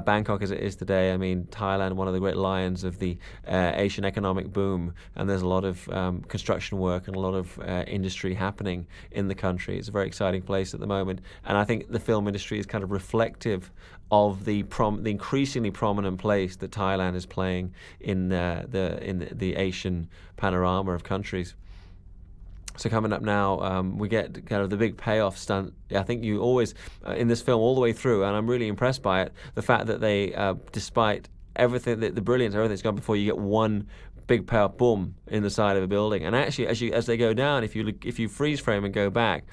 A: Bangkok as it is today. I mean, Thailand, one of the great lions of the Asian economic boom, and there's a lot of construction work and a lot of industry happening in the country. It's a very exciting place at the moment, and I think the film industry is kind of reflective of the increasingly prominent place that Thailand is playing in the Asian panorama of countries. So coming up now, we get kind of the big payoff stunt. I think you always, in this film all the way through, and I'm really impressed by it, the fact that they, despite everything, the brilliance, everything that's gone before, you get one big payoff, boom, in the side of a building. And actually, as they go down, if you freeze frame and go back,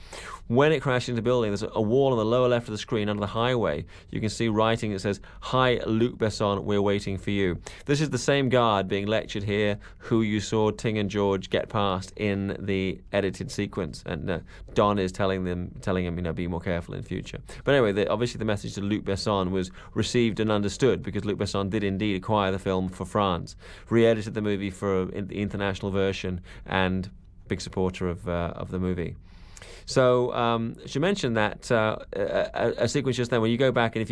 A: when it crashes into the building, there's a wall on the lower left of the screen under the highway. You can see writing that says, "Hi, Luc Besson, we're waiting for you." This is the same guard being lectured here who you saw Ting and George get past in the edited sequence. And Don is telling him, be more careful in future. But anyway, obviously the message to Luc Besson was received and understood, because Luc Besson did indeed acquire the film for France, re-edited the movie for the international version, and big supporter of the movie. So she mentioned that a sequence just then, when you go back, and if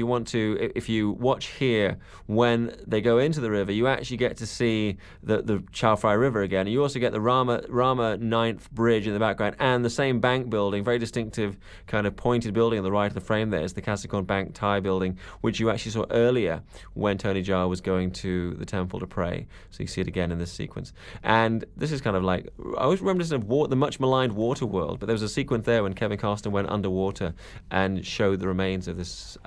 A: you watch here, when they go into the river, you actually get to see the Chao Phraya River again. And you also get the Rama 9th Bridge in the background, and the same bank building, very distinctive kind of pointed building on the right of the frame there is the Kasikorn Bank Thai building, which you actually saw earlier when Tony Jaa was going to the temple to pray. So you see it again in this sequence. And this is kind of like, I always remember this of the much maligned water world, but there was a sequence there when Kevin Costner went underwater and showed the remains of this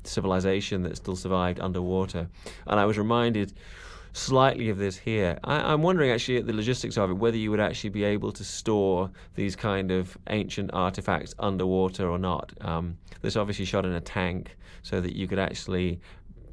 A: civilization that still survived underwater. And I was reminded slightly of this here. I'm wondering actually at the logistics of it, whether you would actually be able to store these kind of ancient artifacts underwater or not. This obviously shot in a tank so that you could actually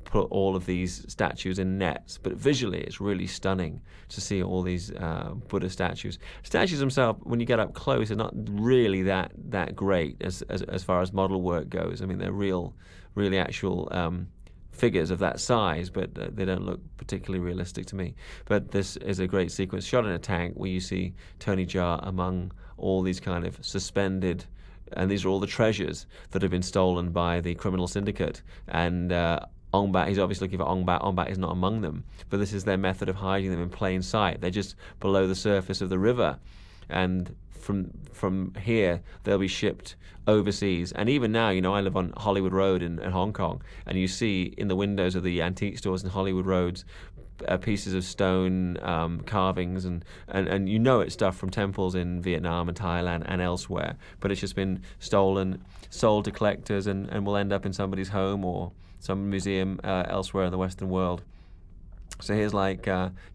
A: put all of these statues in nets, but visually it's really stunning to see all these Buddha statues. Statues themselves, when you get up close, are not really that great as far as model work goes. I mean, they're really actual figures of that size, but they don't look particularly realistic to me. But this is a great sequence shot in a tank where you see Tony Jaa among all these kind of suspended, and these are all the treasures that have been stolen by the criminal syndicate. And Aungh Bak, he's obviously looking for Aungh Bak. Aungh Bak is not among them, but this is their method of hiding them in plain sight. They're just below the surface of the river, and from here they'll be shipped overseas. And even now, I live on Hollywood Road in Hong Kong, and you see in the windows of the antique stores in Hollywood Roads pieces of stone carvings, and it's stuff from temples in Vietnam and Thailand and elsewhere, but it's just been stolen, sold to collectors, and will end up in somebody's home or some museum elsewhere in the Western world. So here's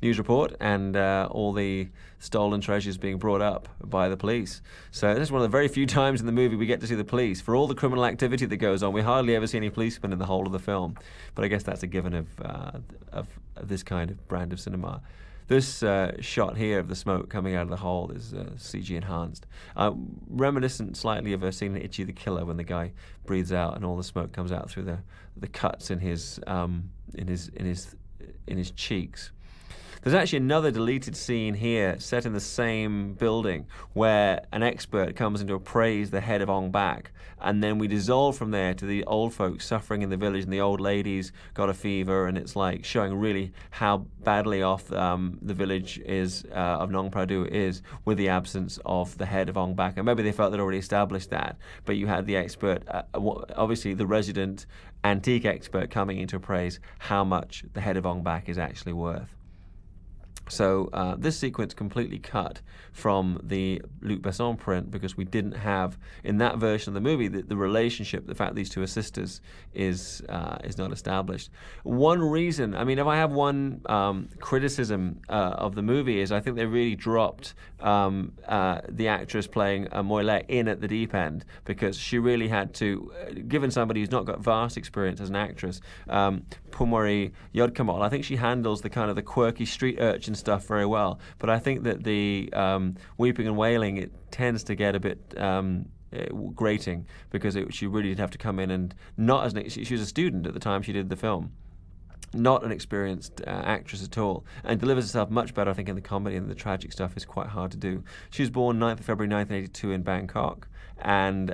A: news report and all the stolen treasures being brought up by the police. So this is one of the very few times in the movie we get to see the police. For all the criminal activity that goes on, we hardly ever see any policemen in the whole of the film. But I guess that's a given of this kind of brand of cinema. This shot here of the smoke coming out of the hole is CG enhanced, reminiscent slightly of a scene in Itchy the Killer when the guy breathes out and all the smoke comes out through the cuts in his cheeks. There's actually another deleted scene here set in the same building where an expert comes in to appraise the head of Aungh Bak, and then we dissolve from there to the old folks suffering in the village, and the old lady's got a fever, and it's showing really how badly off the village of Nong Pradu is with the absence of the head of Aungh Bak. And maybe they felt they'd already established that, but you had the expert, obviously the resident antique expert, coming in to appraise how much the head of Aungh Bak is actually worth. So this sequence completely cut from the Luc Besson print because we didn't have, in that version of the movie, the relationship, the fact these two are sisters is not established. One reason, if I have one criticism of the movie, is I think they really dropped the actress playing Moilek in at the deep end, because she really had to, given somebody who's not got vast experience as an actress, Pumori Yodkamal, I think she handles the kind of the quirky street urchin stuff very well, but I think that the weeping and wailing, it tends to get a bit grating, because she really did have to come in, and not as she was a student at the time she did the film, not an experienced actress at all, and delivers herself much better, I think, in the comedy, and the tragic stuff is quite hard to do. She was born 9th of February 1982 in Bangkok, and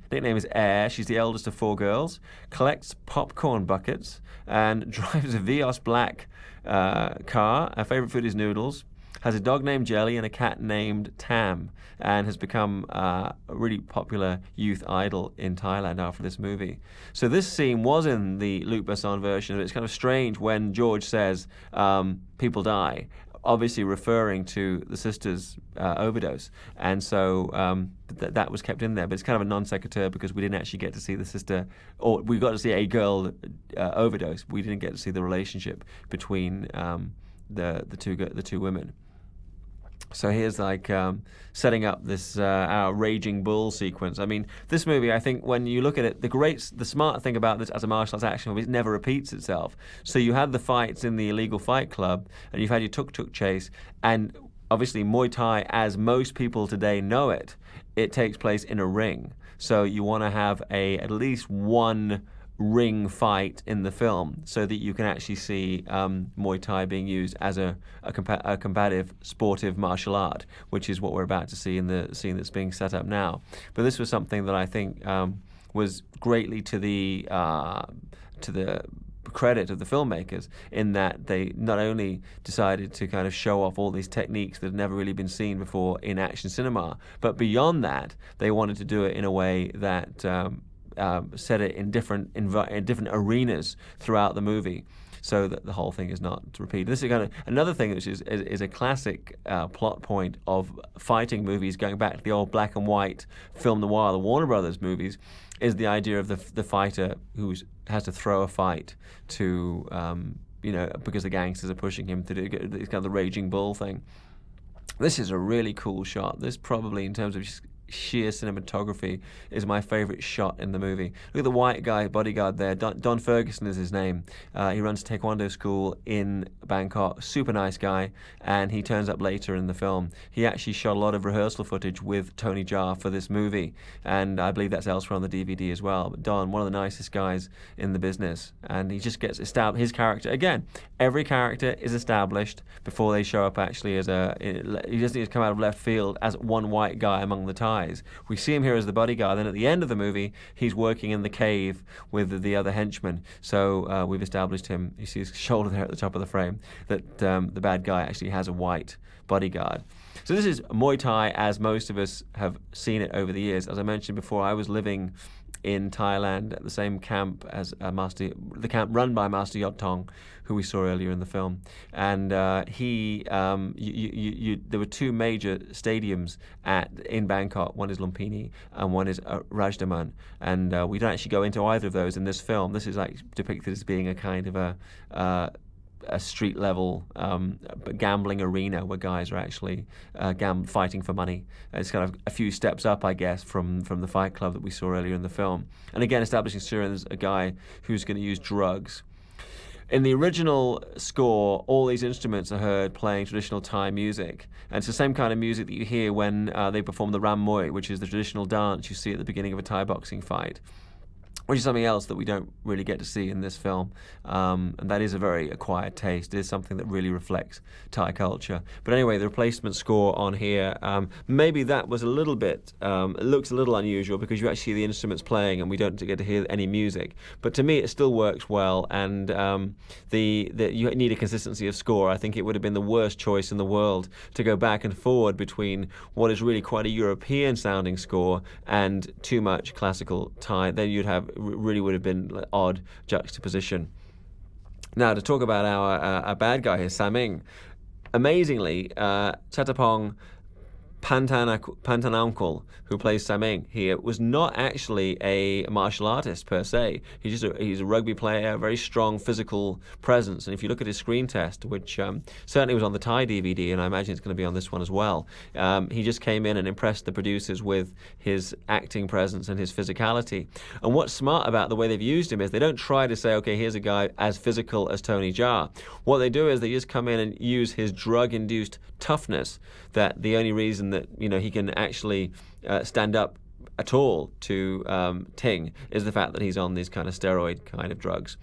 A: nickname is Air. She's the eldest of 4 girls, collects popcorn buckets, and drives a Vios black car. Her favorite food is noodles, has a dog named Jelly and a cat named Tam, and has become a really popular youth idol in Thailand after this movie. So this scene was in the Luc Besson version, but it's kind of strange when George says people die, obviously referring to the sisters' overdose, and so that was kept in there. But it's kind of a non sequitur, because we didn't actually get to see the sister, or we got to see a girl overdose. We didn't get to see the relationship between the two women. So here's setting up this our raging bull sequence. This movie, I think, when you look at it, the smart thing about this as a martial arts action movie, it never repeats itself. So you had the fights in the illegal fight club, and you've had your tuk-tuk chase, and obviously Muay Thai, as most people today know it, it takes place in a ring. So you want to have at least one ring fight in the film, so that you can actually see Muay Thai being used as a combative, sportive martial art, which is what we're about to see in the scene that's being set up now. But this was something that I think was greatly to the credit of the filmmakers, in that they not only decided to kind of show off all these techniques that had never really been seen before in action cinema, but beyond that, they wanted to do it in a way that set it in different arenas throughout the movie, so that the whole thing is not repeated. This is kind of another thing which is a classic plot point of fighting movies, going back to the old black and white film noir, the Warner Brothers movies, is the idea of the fighter who has to throw a fight to, because the gangsters are pushing him to do it's kind of the raging bull thing. This is a really cool shot. This probably, in terms of sheer cinematography is my favorite shot in the movie. Look at the white guy, bodyguard there. Don Ferguson is his name. He runs Taekwondo school in Bangkok. Super nice guy, and he turns up later in the film. He actually shot a lot of rehearsal footage with Tony Jaa for this movie, and I believe that's elsewhere on the DVD as well. But Don, one of the nicest guys in the business, and he just gets established. His character, again, every character is established before they show up actually as he doesn't just come out of left field as one white guy among the Thais. We see him here as the bodyguard, then at the end of the movie, he's working in the cave with the other henchmen. So we've established him. You see his shoulder there at the top of the frame, that the bad guy actually has a white bodyguard. So this is Muay Thai as most of us have seen it over the years. As I mentioned before, I was living in Thailand at the same camp as the camp run by Master Yot-tong, who we saw earlier in the film. And there were two major stadiums in Bangkok. One is Lumpini and one is Rajdaman. And we don't actually go into either of those in this film. This is like depicted as being a kind of a street level gambling arena where guys are actually fighting for money. It's kind of a few steps up, I guess, from the fight club that we saw earlier in the film. And again, establishing Surin as a guy who's going to use drugs. In the original score, all these instruments are heard playing traditional Thai music. And it's the same kind of music that you hear when they perform the Ram Muay, which is the traditional dance you see at the beginning of a Thai boxing fight, which is something else that we don't really get to see in this film. And that is a very acquired taste. It is something that really reflects Thai culture. But anyway, the replacement score on here, maybe that was a little bit, it looks a little unusual because you actually see the instruments playing and we don't get to hear any music. But to me, it still works well, and you need a consistency of score. I think it would have been the worst choice in the world to go back and forward between what is really quite a European-sounding score and too much classical Thai. Then you'd have really would have been like odd juxtaposition. Now, to talk about our bad guy here, Saming, amazingly, Chatapong Pantanangkul, who plays Saming here, was not actually a martial artist per se. He's a rugby player, very strong physical presence. And if you look at his screen test, which certainly was on the Thai DVD, and I imagine it's going to be on this one as well, he just came in and impressed the producers with his acting presence and his physicality. And what's smart about the way they've used him is they don't try to say, okay, here's a guy as physical as Tony Jaa. What they do is they just come in and use his drug-induced toughness, that the only reason that he can actually stand up at all to Ting is the fact that he's on these kind of steroid kind of drugs.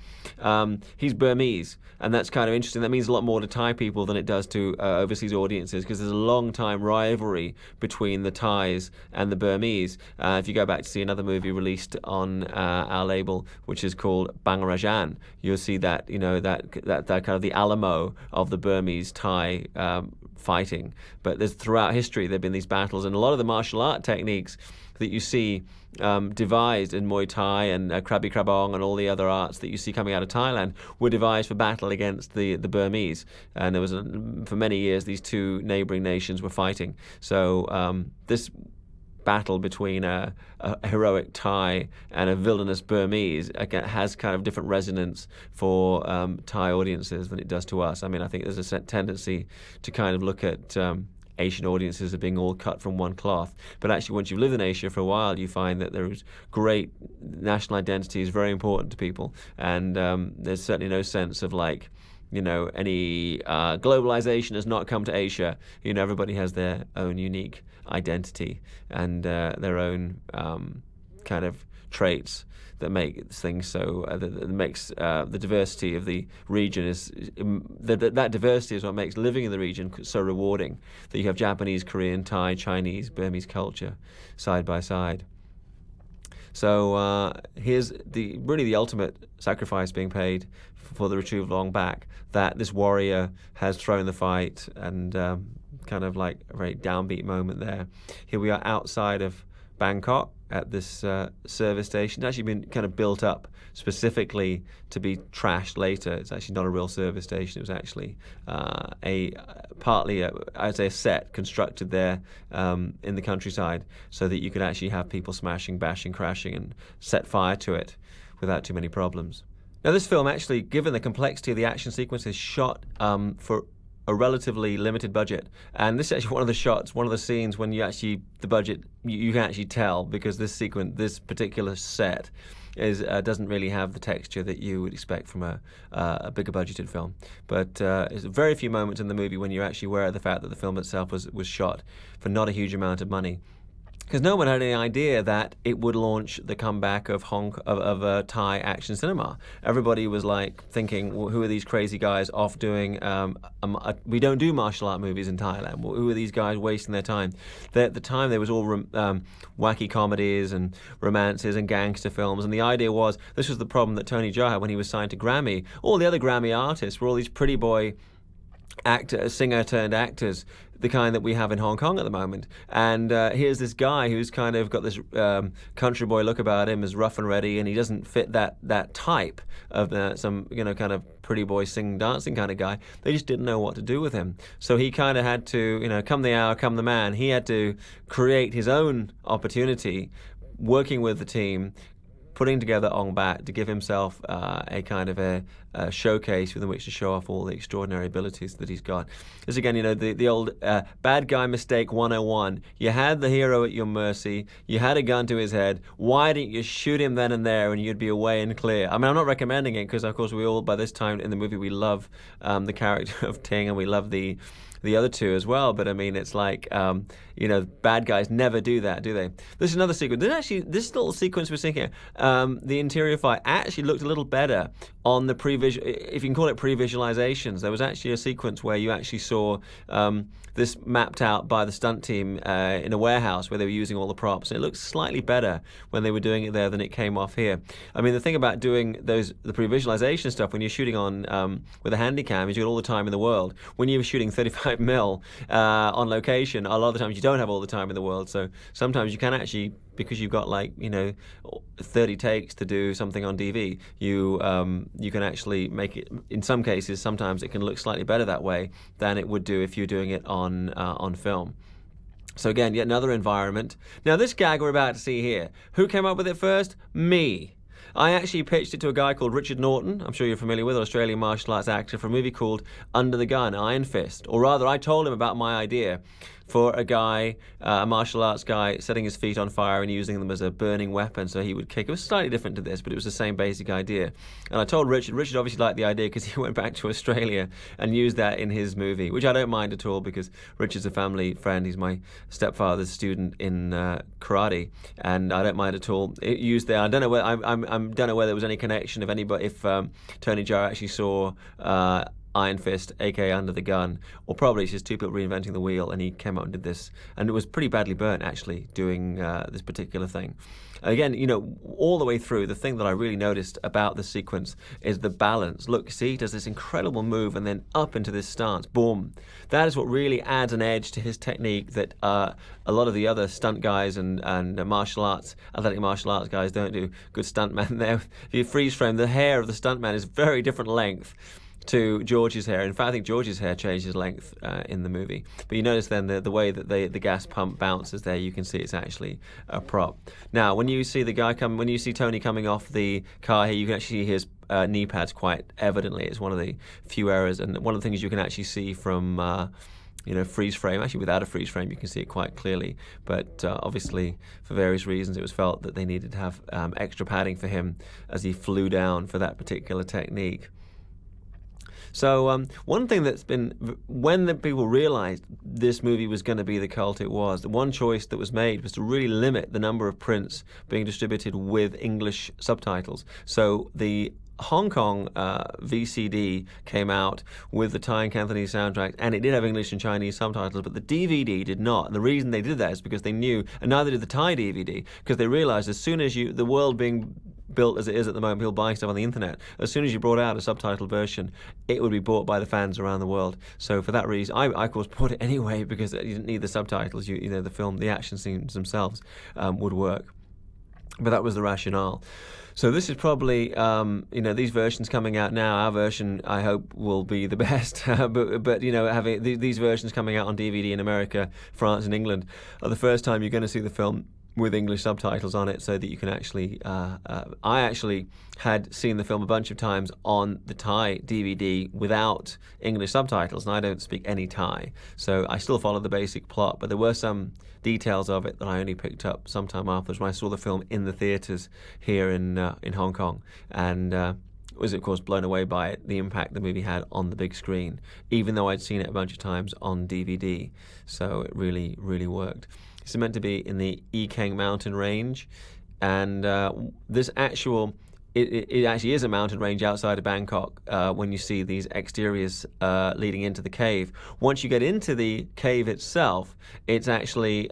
A: He's Burmese, and that's kind of interesting. That means a lot more to Thai people than it does to overseas audiences, because there's a long time rivalry between the Thais and the Burmese. If you go back to see another movie released on our label, which is called Bangladesh, you'll see that that kind of the Alamo of the Burmese Thai fighting. But throughout history there have been these battles, and a lot of the martial art techniques that you see devised in Muay Thai and Krabi Krabong and all the other arts that you see coming out of Thailand were devised for battle against the Burmese. And there was for many years these two neighboring nations were fighting. So this battle between a heroic Thai and a villainous Burmese again has kind of different resonance for Thai audiences than it does to us. I mean, I think there's a tendency to kind of look at Asian audiences as being all cut from one cloth. But actually, once you've lived in Asia for a while, you find that there is great national identity is very important to people. And there's certainly no sense of any globalization has not come to Asia. Everybody has their own unique identity and their own kind of traits that make things so that makes the diversity of the region that diversity is what makes living in the region so rewarding. That you have Japanese, Korean, Thai, Chinese, Burmese culture side by side. So here's the ultimate sacrifice being paid for the retrieval of Aungh Bahk, that this warrior has thrown the fight, and kind of like a very downbeat moment there. Here we are outside of Bangkok at this service station. It's actually been kind of built up specifically to be trashed later. It's actually not a real service station. It was actually partly a set constructed there in the countryside so that you could actually have people smashing, bashing, crashing and set fire to it without too many problems. Now, this film actually, given the complexity of the action sequences, shot for a relatively limited budget. And this is actually one of the scenes when the budget you can actually tell, because this particular set doesn't really have the texture that you would expect from a bigger budgeted film. But there's very few moments in the movie when you're actually aware of the fact that the film itself was shot for not a huge amount of money. Because no one had any idea that it would launch the comeback of Thai action cinema. Everybody was like thinking, well, who are these crazy guys off doing? We don't do martial art movies in Thailand. Well, who are these guys wasting their time? At the time, there was all wacky comedies and romances and gangster films. And the idea was, this was the problem that Tony Jaa had when he was signed to Grammy. All the other Grammy artists were all these pretty boy singer turned actors, the kind that we have in Hong Kong at the moment. And here's this guy who's kind of got this country boy look about him, is rough and ready, and he doesn't fit that type of some kind of pretty boy singing dancing kind of guy. They just didn't know what to do with him. So he kind of had to, come the hour, come the man. He had to create his own opportunity, working with the team, putting together Aungh Bahk to give himself a kind of a showcase within which to show off all the extraordinary abilities that he's got. This again, the old bad guy mistake 101. You had the hero at your mercy. You had a gun to his head. Why didn't you shoot him then and there and you'd be away and clear? I mean, I'm not recommending it because, of course, we all, by this time in the movie, we love the character of Ting and we love the other two as well, but I mean, it's like, bad guys never do that, do they? This is another sequence. This little sequence we're seeing here, the interior fight actually looked a little better on the if you can call it pre-visualizations. There was actually a sequence where you actually saw this mapped out by the stunt team in a warehouse where they were using all the props. And it looks slightly better when they were doing it there than it came off here. I mean, the thing about doing the pre-visualization stuff when you're shooting on with a handycam is you got all the time in the world. When you're shooting 35 mil on location, a lot of the times you don't have all the time in the world. So sometimes you can actually, because you've got 30 takes to do something on DV, you can actually make it. In some cases, sometimes it can look slightly better that way than it would do if you're doing it on film. So again, yet another environment. Now this gag we're about to see here, who came up with it first? Me. I actually pitched it to a guy called Richard Norton, I'm sure you're familiar with, an Australian martial arts actor, for a movie called Under the Gun, Iron Fist. Or rather, I told him about my idea for a guy, a martial arts guy, setting his feet on fire and using them as a burning weapon so he would kick. It was slightly different to this, but it was the same basic idea. And I told Richard obviously liked the idea because he went back to Australia and used that in his movie, which I don't mind at all because Richard's a family friend. He's my stepfather's student in karate, and I don't mind at all. It used there. I don't know whether don't know whether there was any connection if Tony Jaa actually saw Iron Fist, aka Under the Gun, or probably it's just two people reinventing the wheel, and he came out and did this, and it was pretty badly burnt actually doing this particular thing. Again, all the way through, the thing that I really noticed about the sequence is the balance. Look, see, he does this incredible move and then up into this stance, boom. That is what really adds an edge to his technique that a lot of the other stunt guys and athletic martial arts guys don't do. Good stuntman there. If you freeze frame, the hair of the stuntman is very different length to George's hair. In fact, I think George's hair changes length in the movie. But you notice then the way that the gas pump bounces there, you can see it's actually a prop. Now, when you see when you see Tony coming off the car here, you can actually see his knee pads quite evidently. It's one of the few errors, and one of the things you can actually see from freeze frame. Actually, without a freeze frame, you can see it quite clearly. But obviously, for various reasons, it was felt that they needed to have extra padding for him as he flew down for that particular technique. So one thing that's been, when the people realized this movie was going to be the cult it was, the one choice that was made was to really limit the number of prints being distributed with English subtitles. So the Hong Kong VCD came out with the Thai and Cantonese soundtrack, and it did have English and Chinese subtitles, but the DVD did not. And the reason they did that is because they knew, and neither did the Thai DVD, because they realized as soon as the world being built as it is at the moment, people buying stuff on the internet, as soon as you brought out a subtitled version, it would be bought by the fans around the world. So for that reason, I of course bought it anyway because you didn't need the subtitles. The film, the action scenes themselves would work. But that was the rationale. So this is probably, these versions coming out now. Our version, I hope, will be the best. but having these versions coming out on DVD in America, France, and England are the first time you're going to see the film with English subtitles on it so that you can actually... I actually had seen the film a bunch of times on the Thai DVD without English subtitles, and I don't speak any Thai, so I still followed the basic plot, but there were some details of it that I only picked up sometime afterwards when I saw the film in the theatres here in Hong Kong, and was of course blown away by it, the impact the movie had on the big screen, even though I'd seen it a bunch of times on DVD. So it really, really worked. It's meant to be in the Ekeng mountain range, and this actual... It actually is a mountain range outside of Bangkok when you see these exteriors leading into the cave. Once you get into the cave itself, it's actually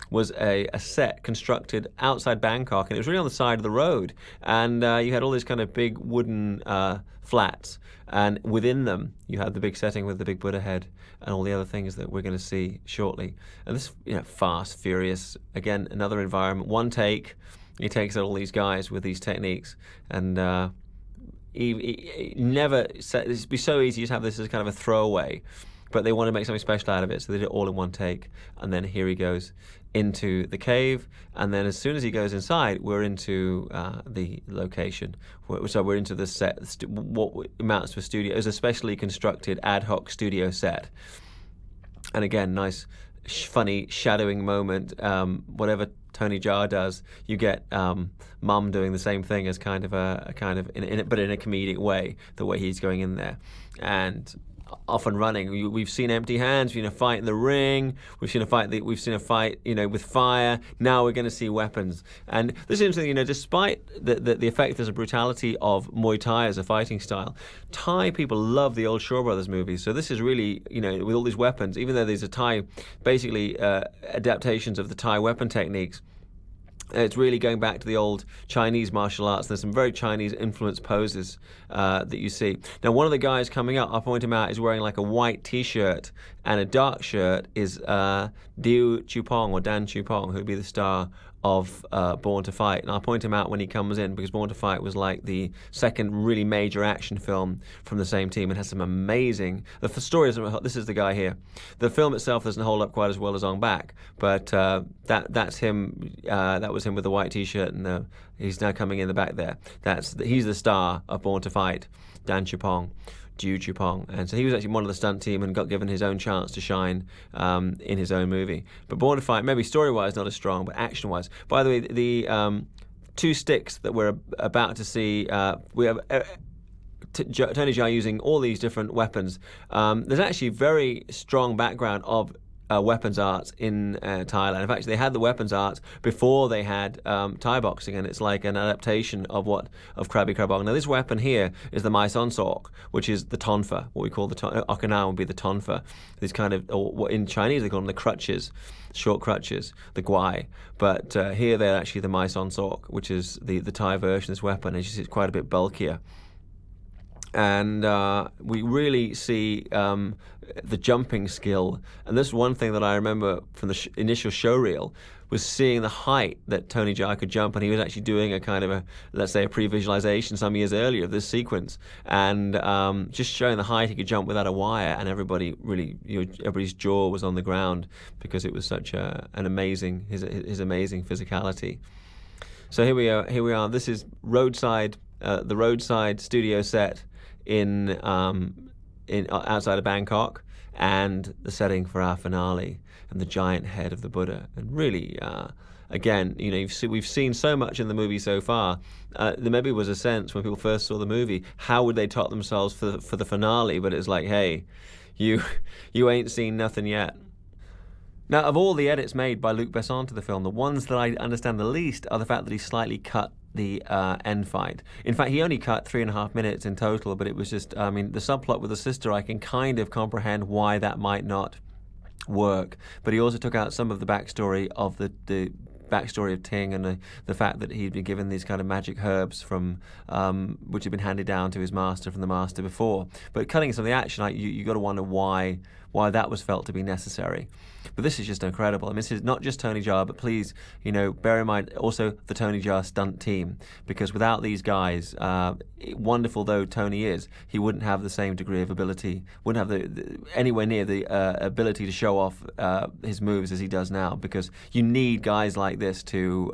A: was a set constructed outside Bangkok, and it was really on the side of the road. And you had all these kind of big wooden flats, and within them you had the big setting with the big Buddha head and all the other things that we're going to see shortly. And this, fast, furious, again, another environment, one take. He takes out all these guys with these techniques, and he never said it'd be so easy to have this as kind of a throwaway, but they want to make something special out of it, so they did it all in one take. And then here he goes into the cave, and then as soon as he goes inside, we're into the location. So we're into the set, what amounts to a studio. It was a specially constructed ad hoc studio set, and again, nice, funny shadowing moment. Whatever Tony Jaa does, you get Mum doing the same thing as kind of but in a comedic way, the way he's going in there, and off and running. We've seen empty hands. We've seen a fight in the ring. We've seen a fight. With fire. Now we're going to see weapons. And this is interesting. Despite the effectiveness and brutality of Muay Thai as a fighting style, Thai people love the old Shaw Brothers movies. So this is really, with all these weapons, even though these are Thai, basically adaptations of the Thai weapon techniques. It's really going back to the old Chinese martial arts. There's some very Chinese-influenced poses that you see. Now, one of the guys coming up, I'll point him out, is wearing like a white T-shirt, and a dark shirt is Diu Chupong, or Dan Chupong, who'd be the star of Born to Fight. And I'll point him out when he comes in, because Born to Fight was like the second really major action film from the same team. It has some amazing... The story doesn't... This is the guy here. The film itself doesn't hold up quite as well as Aungh Bak, but that's him. That was him with the white T-shirt, and he's now coming in the back there. He's the star of Born to Fight, Dan Chupong. Diu Chupong, and so he was actually one of the stunt team and got given his own chance to shine in his own movie. But Born to Fight, maybe story-wise not as strong, but action-wise. By the way, the two sticks that we're about to see, we have Tony Jaa using all these different weapons. There's actually very strong background of weapons arts in Thailand. In fact, they had the weapons arts before they had Thai boxing, and it's like an adaptation of Krabi Krabong. Now, this weapon here is the Mai Son Sok, which is the tonfa, what we call the Okinawa would be the tonfa. These kind of, or what in Chinese they call them the crutches, short crutches, the guai. But here they're actually the Mai Son Sok, which is the Thai version of this weapon. As you see, it's quite a bit bulkier. And we really see the jumping skill. And this is one thing that I remember from the initial show reel, was seeing the height that Tony Jaa could jump, and he was actually doing a kind of let's say a pre-visualization some years earlier of this sequence, and just showing the height he could jump without a wire, and everybody's jaw was on the ground because it was such an amazing, his amazing physicality. So here we are. This is the roadside studio set in outside of Bangkok, and the setting for our finale, and the giant head of the Buddha. And really, again, we've seen so much in the movie so far. There maybe was a sense when people first saw the movie, how would they top themselves for the finale? But it's like, hey, you ain't seen nothing yet. Now, of all the edits made by Luc Besson to the film, the ones that I understand the least are the fact that he slightly cut the end fight. In fact, he only cut 3.5 minutes in total, but it was just, the subplot with the sister, I can kind of comprehend why that might not work. But he also took out some of the backstory of the backstory of Ting, and the fact that he'd been given these kind of magic herbs from which had been handed down to his master from the master before. But cutting some of the action, you got to wonder why why that was felt to be necessary. But this is just incredible. I mean, this is not just Tony Jaa, but please, bear in mind also the Tony Jaa stunt team, because without these guys, wonderful though Tony is, he wouldn't have the same degree of ability, wouldn't have anywhere near the ability to show off his moves as he does now, because you need guys like this to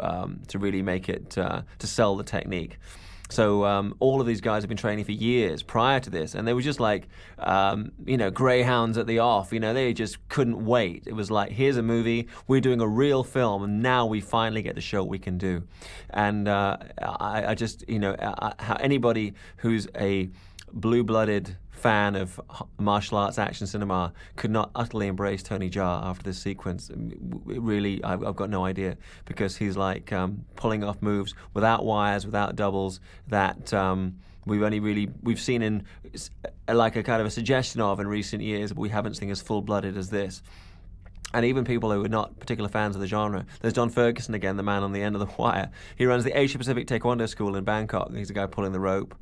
A: really make it, to sell the technique. So all of these guys have been training for years prior to this, and they were just like, greyhounds at the off. They just couldn't wait. It was like, here's a movie, we're doing a real film, and now we finally get to show what we can do. And I just, how anybody who's a blue-blooded fan of martial arts action cinema could not utterly embrace Tony Jaa after this sequence. Really, I've got no idea, because he's like pulling off moves without wires, without doubles, that we've seen in like a kind of a suggestion of in recent years, but we haven't seen as full-blooded as this. And even people who are not particular fans of the genre. There's John Ferguson again, the man on the end of the wire. He runs the Asia Pacific Taekwondo School in Bangkok. He's the guy pulling the rope.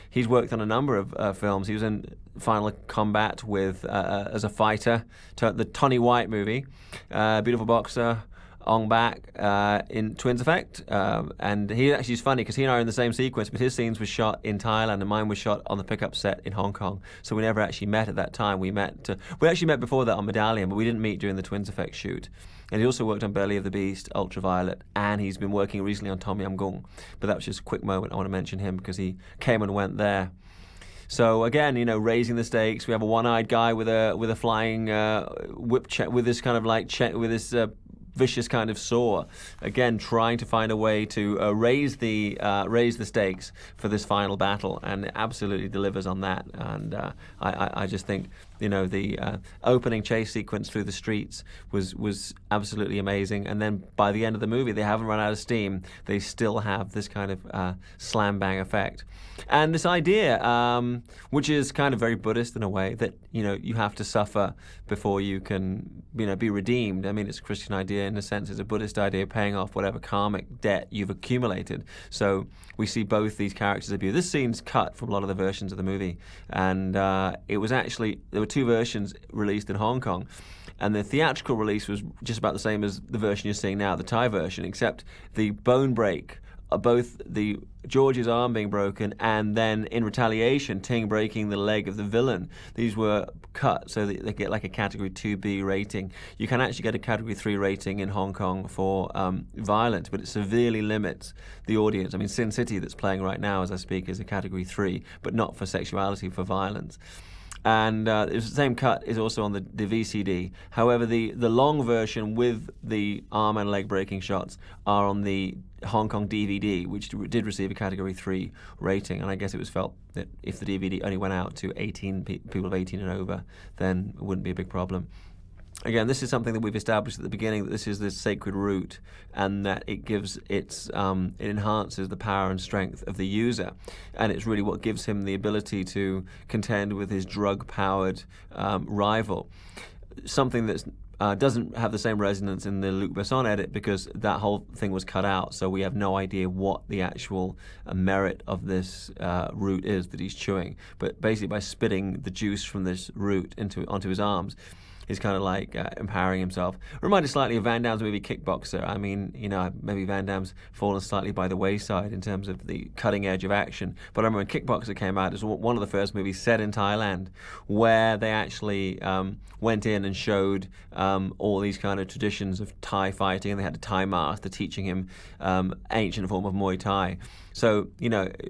A: He's worked on a number of films. He was in Final Combat with as a fighter, the Tony White movie, beautiful boxer. Aungh Bahk in Twins Effect, and he actually is funny because he and I are in the same sequence, but his scenes were shot in Thailand and mine was shot on the pickup set in Hong Kong. So we never actually met at that time. We actually met before that on Medallion, but we didn't meet during the Twins Effect shoot. And he also worked on Belly of the Beast, Ultraviolet, and he's been working recently on Tom Yum Goong. But that was just a quick moment. I want to mention him because he came and went there. So again, raising the stakes. We have a one-eyed guy with a flying whip check with this kind of like with this vicious kind of saw. Again, trying to find a way to raise the stakes for this final battle, and it absolutely delivers on that. And I just think the opening chase sequence through the streets was absolutely amazing. And then by the end of the movie, they haven't run out of steam. They still have this kind of slam bang effect. And this idea, which is kind of very Buddhist in a way, that you have to suffer before you can be redeemed. I mean, it's a Christian idea in a sense. It's a Buddhist idea of paying off whatever karmic debt you've accumulated. So we see both these characters abused. This scene's cut from a lot of the versions of the movie, and it was actually, there were two versions released in Hong Kong. And the theatrical release was just about the same as the version you're seeing now, the Thai version, except the bone break, both the George's arm being broken and then in retaliation Ting breaking the leg of the villain. These were cut so that they get like a category 2B rating. You can actually get a category 3 rating in Hong Kong for violence, but it severely limits the audience. I mean, Sin City that's playing right now as I speak is a category 3, but not for sexuality, for violence. And the same cut is also on the VCD. However, the long version with the arm and leg breaking shots are on the Hong Kong DVD, which did receive a Category 3 rating. And I guess it was felt that if the DVD only went out to people of 18 and over, then it wouldn't be a big problem. Again, this is something that we've established at the beginning, that this is this sacred root, and that it gives it enhances the power and strength of the user, and it's really what gives him the ability to contend with his drug-powered rival. Something that doesn't have the same resonance in the Luc Besson edit, because that whole thing was cut out, so we have no idea what the actual merit of this root is that he's chewing. But basically, by spitting the juice from this root onto his arms, he's kind of like empowering himself. Reminded slightly of Van Damme's movie Kickboxer. I mean, maybe Van Damme's fallen slightly by the wayside in terms of the cutting edge of action. But I remember when Kickboxer came out, it was one of the first movies set in Thailand where they actually went in and showed all these kind of traditions of Thai fighting, and they had a Thai master teaching him ancient form of Muay Thai. So,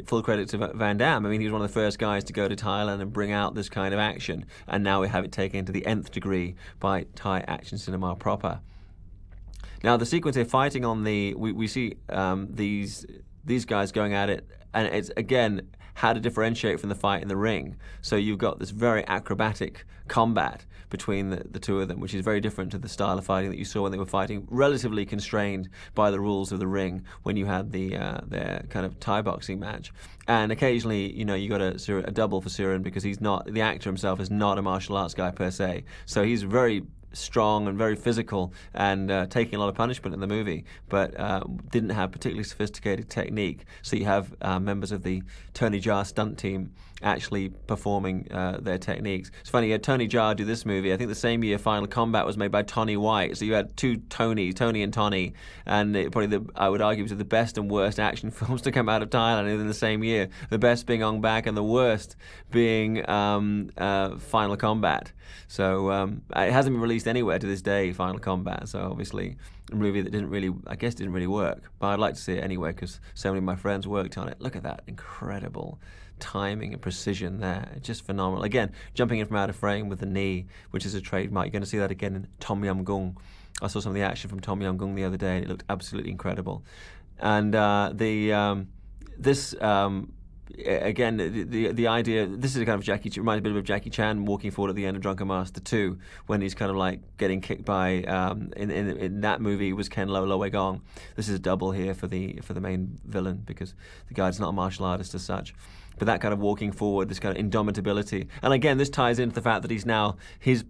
A: full credit to Van Damme. I mean, he was one of the first guys to go to Thailand and bring out this kind of action, and now we have it taken to the nth degree by Thai action cinema proper. Now, the sequence they're fighting on we see these guys going at it, and it's, again, how to differentiate from the fight in the ring. So you've got this very acrobatic combat between the two of them, which is very different to the style of fighting that you saw when they were fighting, relatively constrained by the rules of the ring when you had their kind of Thai boxing match. And occasionally, you got a double for Siren, because the actor himself is not a martial arts guy per se. So he's very strong and very physical, and taking a lot of punishment in the movie, but didn't have particularly sophisticated technique. So you have members of the Tony Jaa stunt team actually performing their techniques. It's funny, you had Tony Jaa do this movie. I think the same year Final Combat was made by Tony White. So you had two Tonys, Tony and Tony, and probably I would argue, was the best and worst action films to come out of Thailand in the same year. The best being Aungh Bahk and the worst being Final Combat. So it hasn't been released anywhere to this day, Final Combat. So obviously a movie that didn't really work. But I'd like to see it anyway because so many of my friends worked on it. Look at that incredible timing and precision there. It's just phenomenal. Again, jumping in from out of frame with the knee, which is a trademark. You're going to see that again in Tom Yum Goong. I saw some of the action from Tom Yum Goong the other day, and it looked absolutely incredible. And again, the idea, this is a kind of reminds me a bit of Jackie Chan walking forward at the end of Drunken Master 2, when he's kind of like getting kicked by, in that movie was Ken Lo Wei Gong. This is a double here for the main villain, because the guy's not a martial artist as such. But that kind of walking forward, this kind of indomitability. And again, this ties into the fact that he's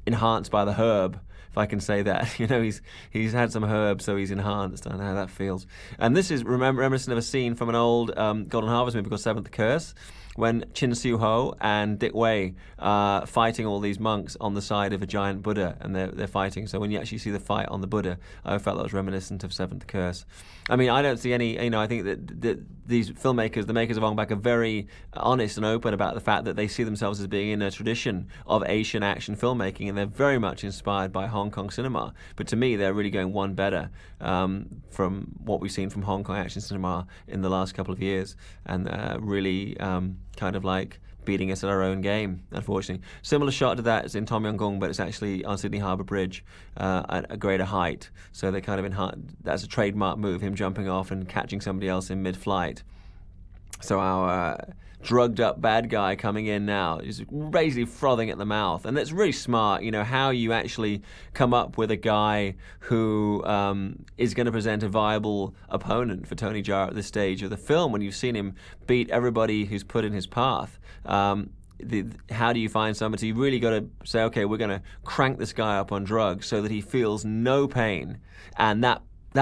A: enhanced by the herb, if I can say that. You know, he's had some herbs, so he's enhanced. I don't know how that feels. And this is reminiscent of a scene from an old Golden Harvest movie called Seventh Curse, when Chin Siu Ho and Dick Wei are fighting all these monks on the side of a giant Buddha, and they're fighting. So when you actually see the fight on the Buddha, I felt that was reminiscent of Seventh Curse. I mean, I don't see any, I think that these filmmakers, the makers of Aungh Bahk, are very honest and open about the fact that they see themselves as being in a tradition of Asian action filmmaking, and they're very much inspired by Hong Kong cinema. But to me, they're really going one better from what we've seen from Hong Kong action cinema in the last couple of years, and really kind of like beating us at our own game, unfortunately. Similar shot to that is in Tom Yum Goong, but it's actually on Sydney Harbour Bridge at a greater height. So they kind of that's a trademark move, him jumping off and catching somebody else in mid-flight. So our drugged up bad guy coming in now is basically frothing at the mouth. And that's really smart, how you actually come up with a guy who is going to present a viable opponent for Tony Jaa at this stage of the film, when you've seen him beat everybody who's put in his path. How do you find somebody? You really got to say, okay, we're going to crank this guy up on drugs so that he feels no pain, and that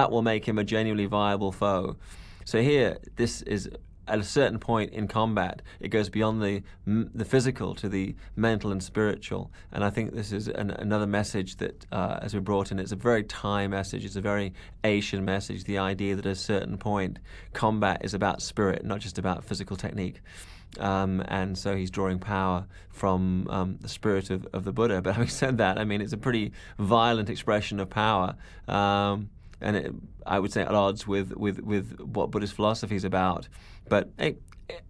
A: will make him a genuinely viable foe. So here, this is at a certain point in combat, it goes beyond the physical to the mental and spiritual. And I think this is another message that, as we brought in, it's a very Thai message. It's a very Asian message. The idea that at a certain point, combat is about spirit, not just about physical technique. And so he's drawing power from the spirit of the Buddha. But having said that, I mean, it's a pretty violent expression of power. And I would say at odds with what Buddhist philosophy is about. But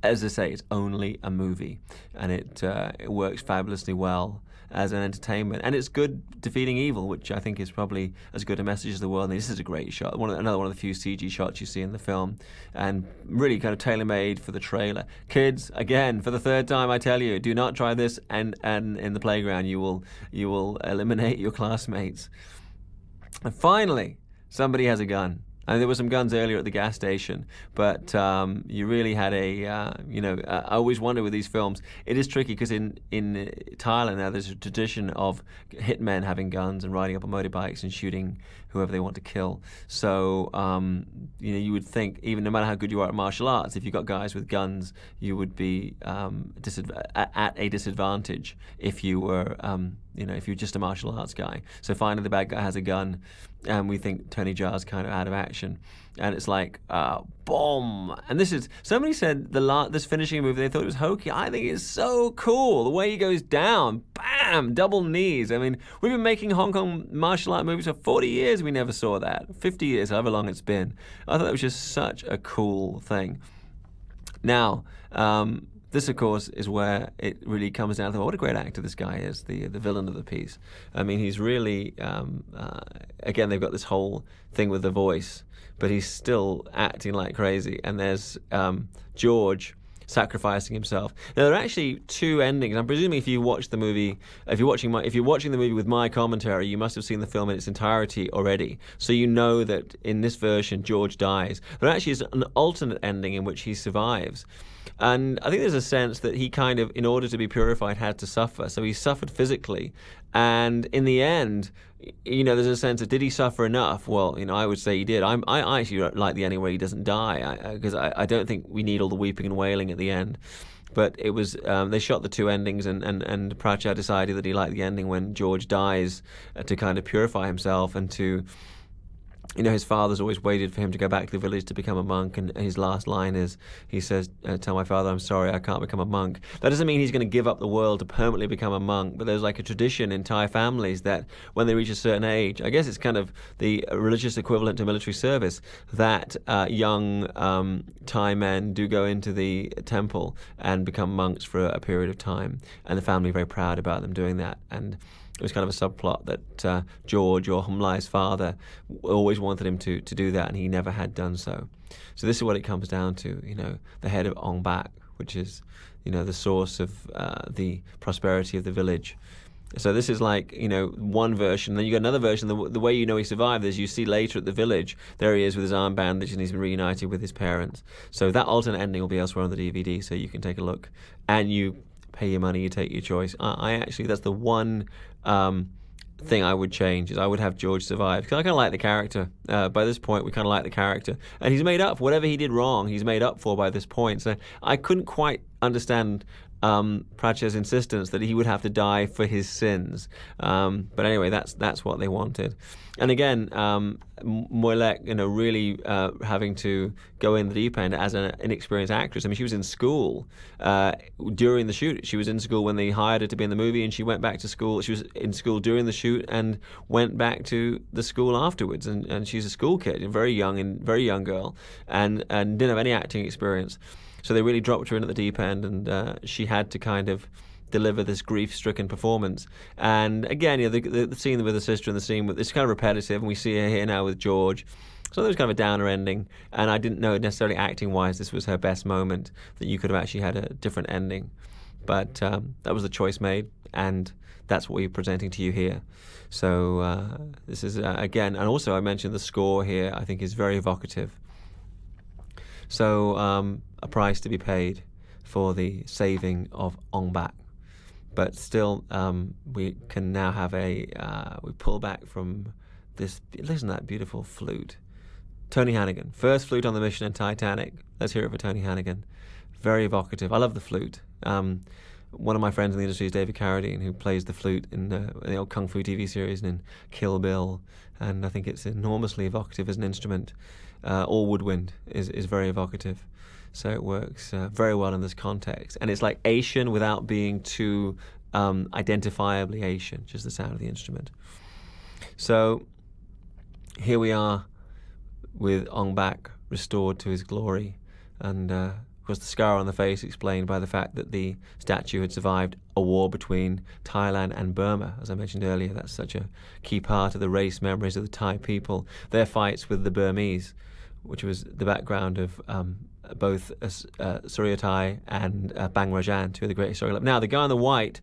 A: as I say, it's only a movie, and it works fabulously well as an entertainment, and it's good defeating evil, which I think is probably as good a message as the world. And this is a great shot, another one of the few CG shots you see in the film, and really kind of tailor-made for the trailer. Kids, again, for the third time, I tell you, do not try this and in the playground. You will eliminate your classmates. And finally, somebody has a gun. And there were some guns earlier at the gas station, but you really had I always wonder with these films, it is tricky because in Thailand now there's a tradition of hitmen having guns and riding up on motorbikes and shooting whoever they want to kill. So, you would think, even no matter how good you are at martial arts, if you've got guys with guns, you would be at a disadvantage if you were, if you're just a martial arts guy. So finally the bad guy has a gun, and we think Tony Jaa's kind of out of action. And it's like, boom. And somebody said this finishing move, they thought it was hokey. I think it's so cool. The way he goes down, bam, double knees. I mean, we've been making Hong Kong martial art movies for 40 years. We never saw that. 50 years, however long it's been. I thought that was just such a cool thing. Now, this, of course, is where it really comes down to what a great actor this guy is, the villain of the piece. I mean, he's really, again, they've got this whole thing with the voice, but he's still acting like crazy. And there's George sacrificing himself. Now, there are actually two endings. I'm presuming if you watch the movie, if you're watching the movie with my commentary, you must have seen the film in its entirety already. So you know that in this version, George dies. There actually is an alternate ending in which he survives. And I think there's a sense that he kind of, in order to be purified, had to suffer. So he suffered physically. And in the end, there's a sense of, did he suffer enough? Well, I would say he did. I actually like the ending where he doesn't die, because I don't think we need all the weeping and wailing at the end. But it was they shot the two endings, and Pratchett decided that he liked the ending when George dies to kind of purify himself and to. His father's always waited for him to go back to the village to become a monk, and his last line is, he says, tell my father I'm sorry, I can't become a monk. That doesn't mean he's going to give up the world to permanently become a monk, but there's like a tradition in Thai families that when they reach a certain age, I guess it's kind of the religious equivalent to military service, that young Thai men do go into the temple and become monks for a period of time, and the family are very proud about them doing that. And it was kind of a subplot that George, or Humlai's father, always wanted him to do that, and he never had done so. So this is what it comes down to, the head of Aungh Bahk, which is, the source of the prosperity of the village. So this is like, one version. Then you got another version. The way he survived is you see later at the village, there he is with his arm bandaged and he's been reunited with his parents. So that alternate ending will be elsewhere on the DVD, so you can take a look. And you pay your money, you take your choice. I actually, that's the one thing I would change, is I would have George survive, because I kind of like the character. By this point, we kind of like the character, and he's made up for whatever he did wrong. He's made up for by this point. So I couldn't quite understand Pratchett's insistence that he would have to die for his sins. But anyway, that's what they wanted. And again, Moilek, really having to go in the deep end as an inexperienced actress. I mean, she was in school during the shoot. She was in school when they hired her to be in the movie, and she went back to school. She was in school during the shoot and went back to the school afterwards. And she's a school kid, a very young girl, and didn't have any acting experience. So they really dropped her in at the deep end, and she had to kind of deliver this grief-stricken performance. And again, the scene with the sister and the scene it's kind of repetitive, and we see her here now with George. So there was kind of a downer ending, and I didn't know necessarily acting-wise this was her best moment, that you could have actually had a different ending. But that was the choice made, and that's what we're presenting to you here. So this is, again, and also I mentioned the score here, I think is very evocative. So a price to be paid for the saving of Aungh Bahk. But still, we can now have we pull back from this. Listen to that beautiful flute. Tony Hannigan, first flute on the mission in Titanic. Let's hear it for Tony Hannigan. Very evocative. I love the flute. One of my friends in the industry is David Carradine, who plays the flute in the old Kung Fu TV series and in Kill Bill. And I think it's enormously evocative as an instrument. All woodwind is very evocative. So it works very well in this context. And it's like Asian without being too identifiably Asian, just the sound of the instrument. So here we are with Aungh Bahk restored to his glory. And of course the scar on the face explained by the fact that the statue had survived a war between Thailand and Burma. As I mentioned earlier, that's such a key part of the race memories of the Thai people. Their fights with the Burmese, which was the background of both Suriyothai and Bang Rajan, two of the great historical. Now, the guy in the white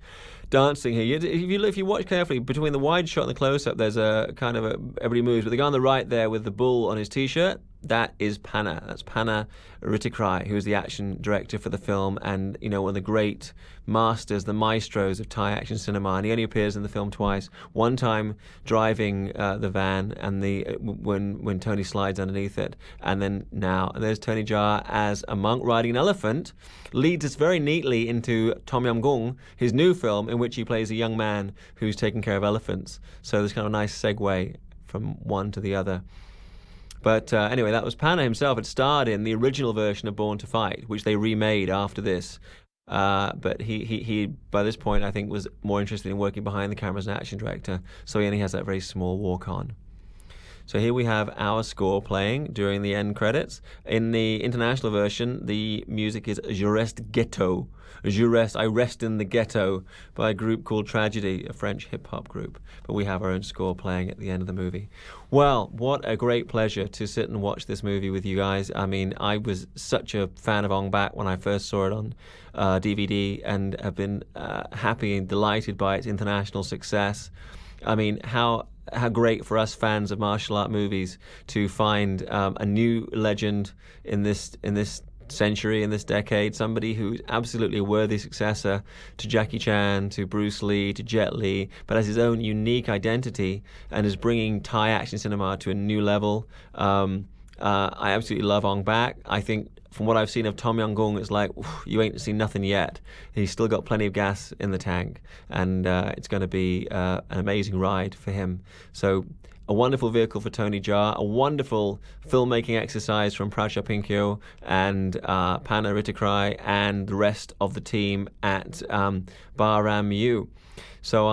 A: dancing here, if you watch carefully, between the wide shot and the close-up, there's a kind of everybody moves, but the guy on the right there with the bull on his T-shirt, that is Panna. That's Panna Rittikrai, who is the action director for the film, and one of the great masters, the maestros of Thai action cinema. And he only appears in the film twice. One time driving the van, and when Tony slides underneath it, and then now. And there's Tony Jaa as a monk riding an elephant. Leads us very neatly into Tom Yum Goong, his new film, in which he plays a young man who's taking care of elephants. So there's kind of a nice segue from one to the other. But anyway, that was Panna himself. Had starred in the original version of Born to Fight, which they remade after this. But he by this point, I think, was more interested in working behind the camera as an action director. So he only has that very small walk-on. So here we have our score playing during the end credits. In the international version, the music is Je Reste Ghetto. Je Reste, I Rest in the Ghetto, by a group called Tragedy, a French hip-hop group. But we have our own score playing at the end of the movie. Well, what a great pleasure to sit and watch this movie with you guys. I mean, I was such a fan of Aungh Bahk when I first saw it on DVD, and have been happy and delighted by its international success. I mean, how great for us fans of martial art movies to find a new legend in this century, in this decade, somebody who's absolutely a worthy successor to Jackie Chan, to Bruce Lee, to Jet Li, but has his own unique identity and is bringing Thai action cinema to a new level. I absolutely love Aungh Bak. I think from what I've seen of Tom Yong-gung, it's like, you ain't seen nothing yet. He's still got plenty of gas in the tank, and it's going to be an amazing ride for him. So a wonderful vehicle for Tony Jaa, a wonderful filmmaking exercise from Pracha Pinkyo and Pana Ritikrai and the rest of the team at Bahram Yu. So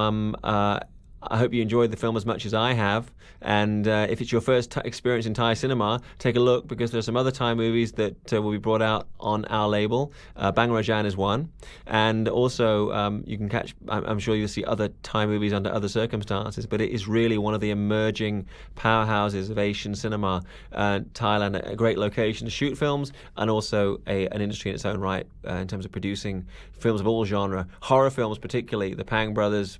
A: I hope you enjoyed the film as much as I have. And if it's your first experience in Thai cinema, take a look, because there's some other Thai movies that will be brought out on our label. Bang Rajan is one. And also you can catch, I'm sure you'll see other Thai movies under other circumstances, but it is really one of the emerging powerhouses of Asian cinema. Thailand, a great location to shoot films, and also an industry in its own right in terms of producing films of all genre. Horror films particularly, the Pang brothers,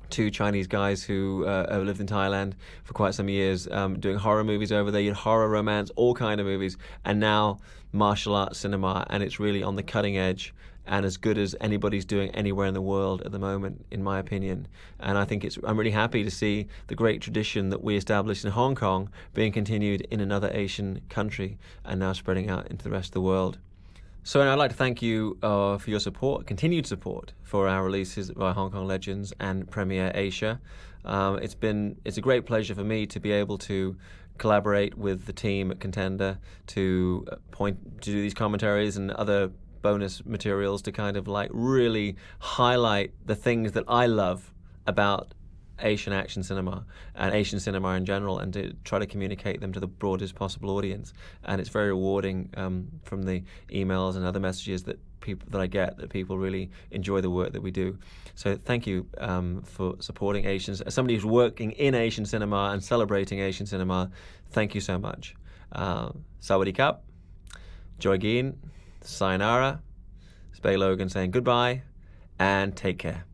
A: two Chinese guys who have lived in Thailand for quite some years, doing horror movies over there. You had horror, romance, all kind of movies, and now martial arts cinema, and it's really on the cutting edge and as good as anybody's doing anywhere in the world at the moment, in my opinion. And I think I'm really happy to see the great tradition that we established in Hong Kong being continued in another Asian country and now spreading out into the rest of the world. So I'd like to thank you for your support, continued support for our releases by Hong Kong Legends and Premiere Asia. It's a great pleasure for me to be able to collaborate with the team at Contender to do these commentaries and other bonus materials to kind of like really highlight the things that I love about Asian action cinema and Asian cinema in general, and to try to communicate them to the broadest possible audience. And it's very rewarding from the emails and other messages that I get, that people really enjoy the work that we do. So thank you for supporting Asians. As somebody who's working in Asian cinema and celebrating Asian cinema, thank you so much. Sawadee Kap, Joy Gin, Sayonara, Spay Logan saying goodbye, and take care.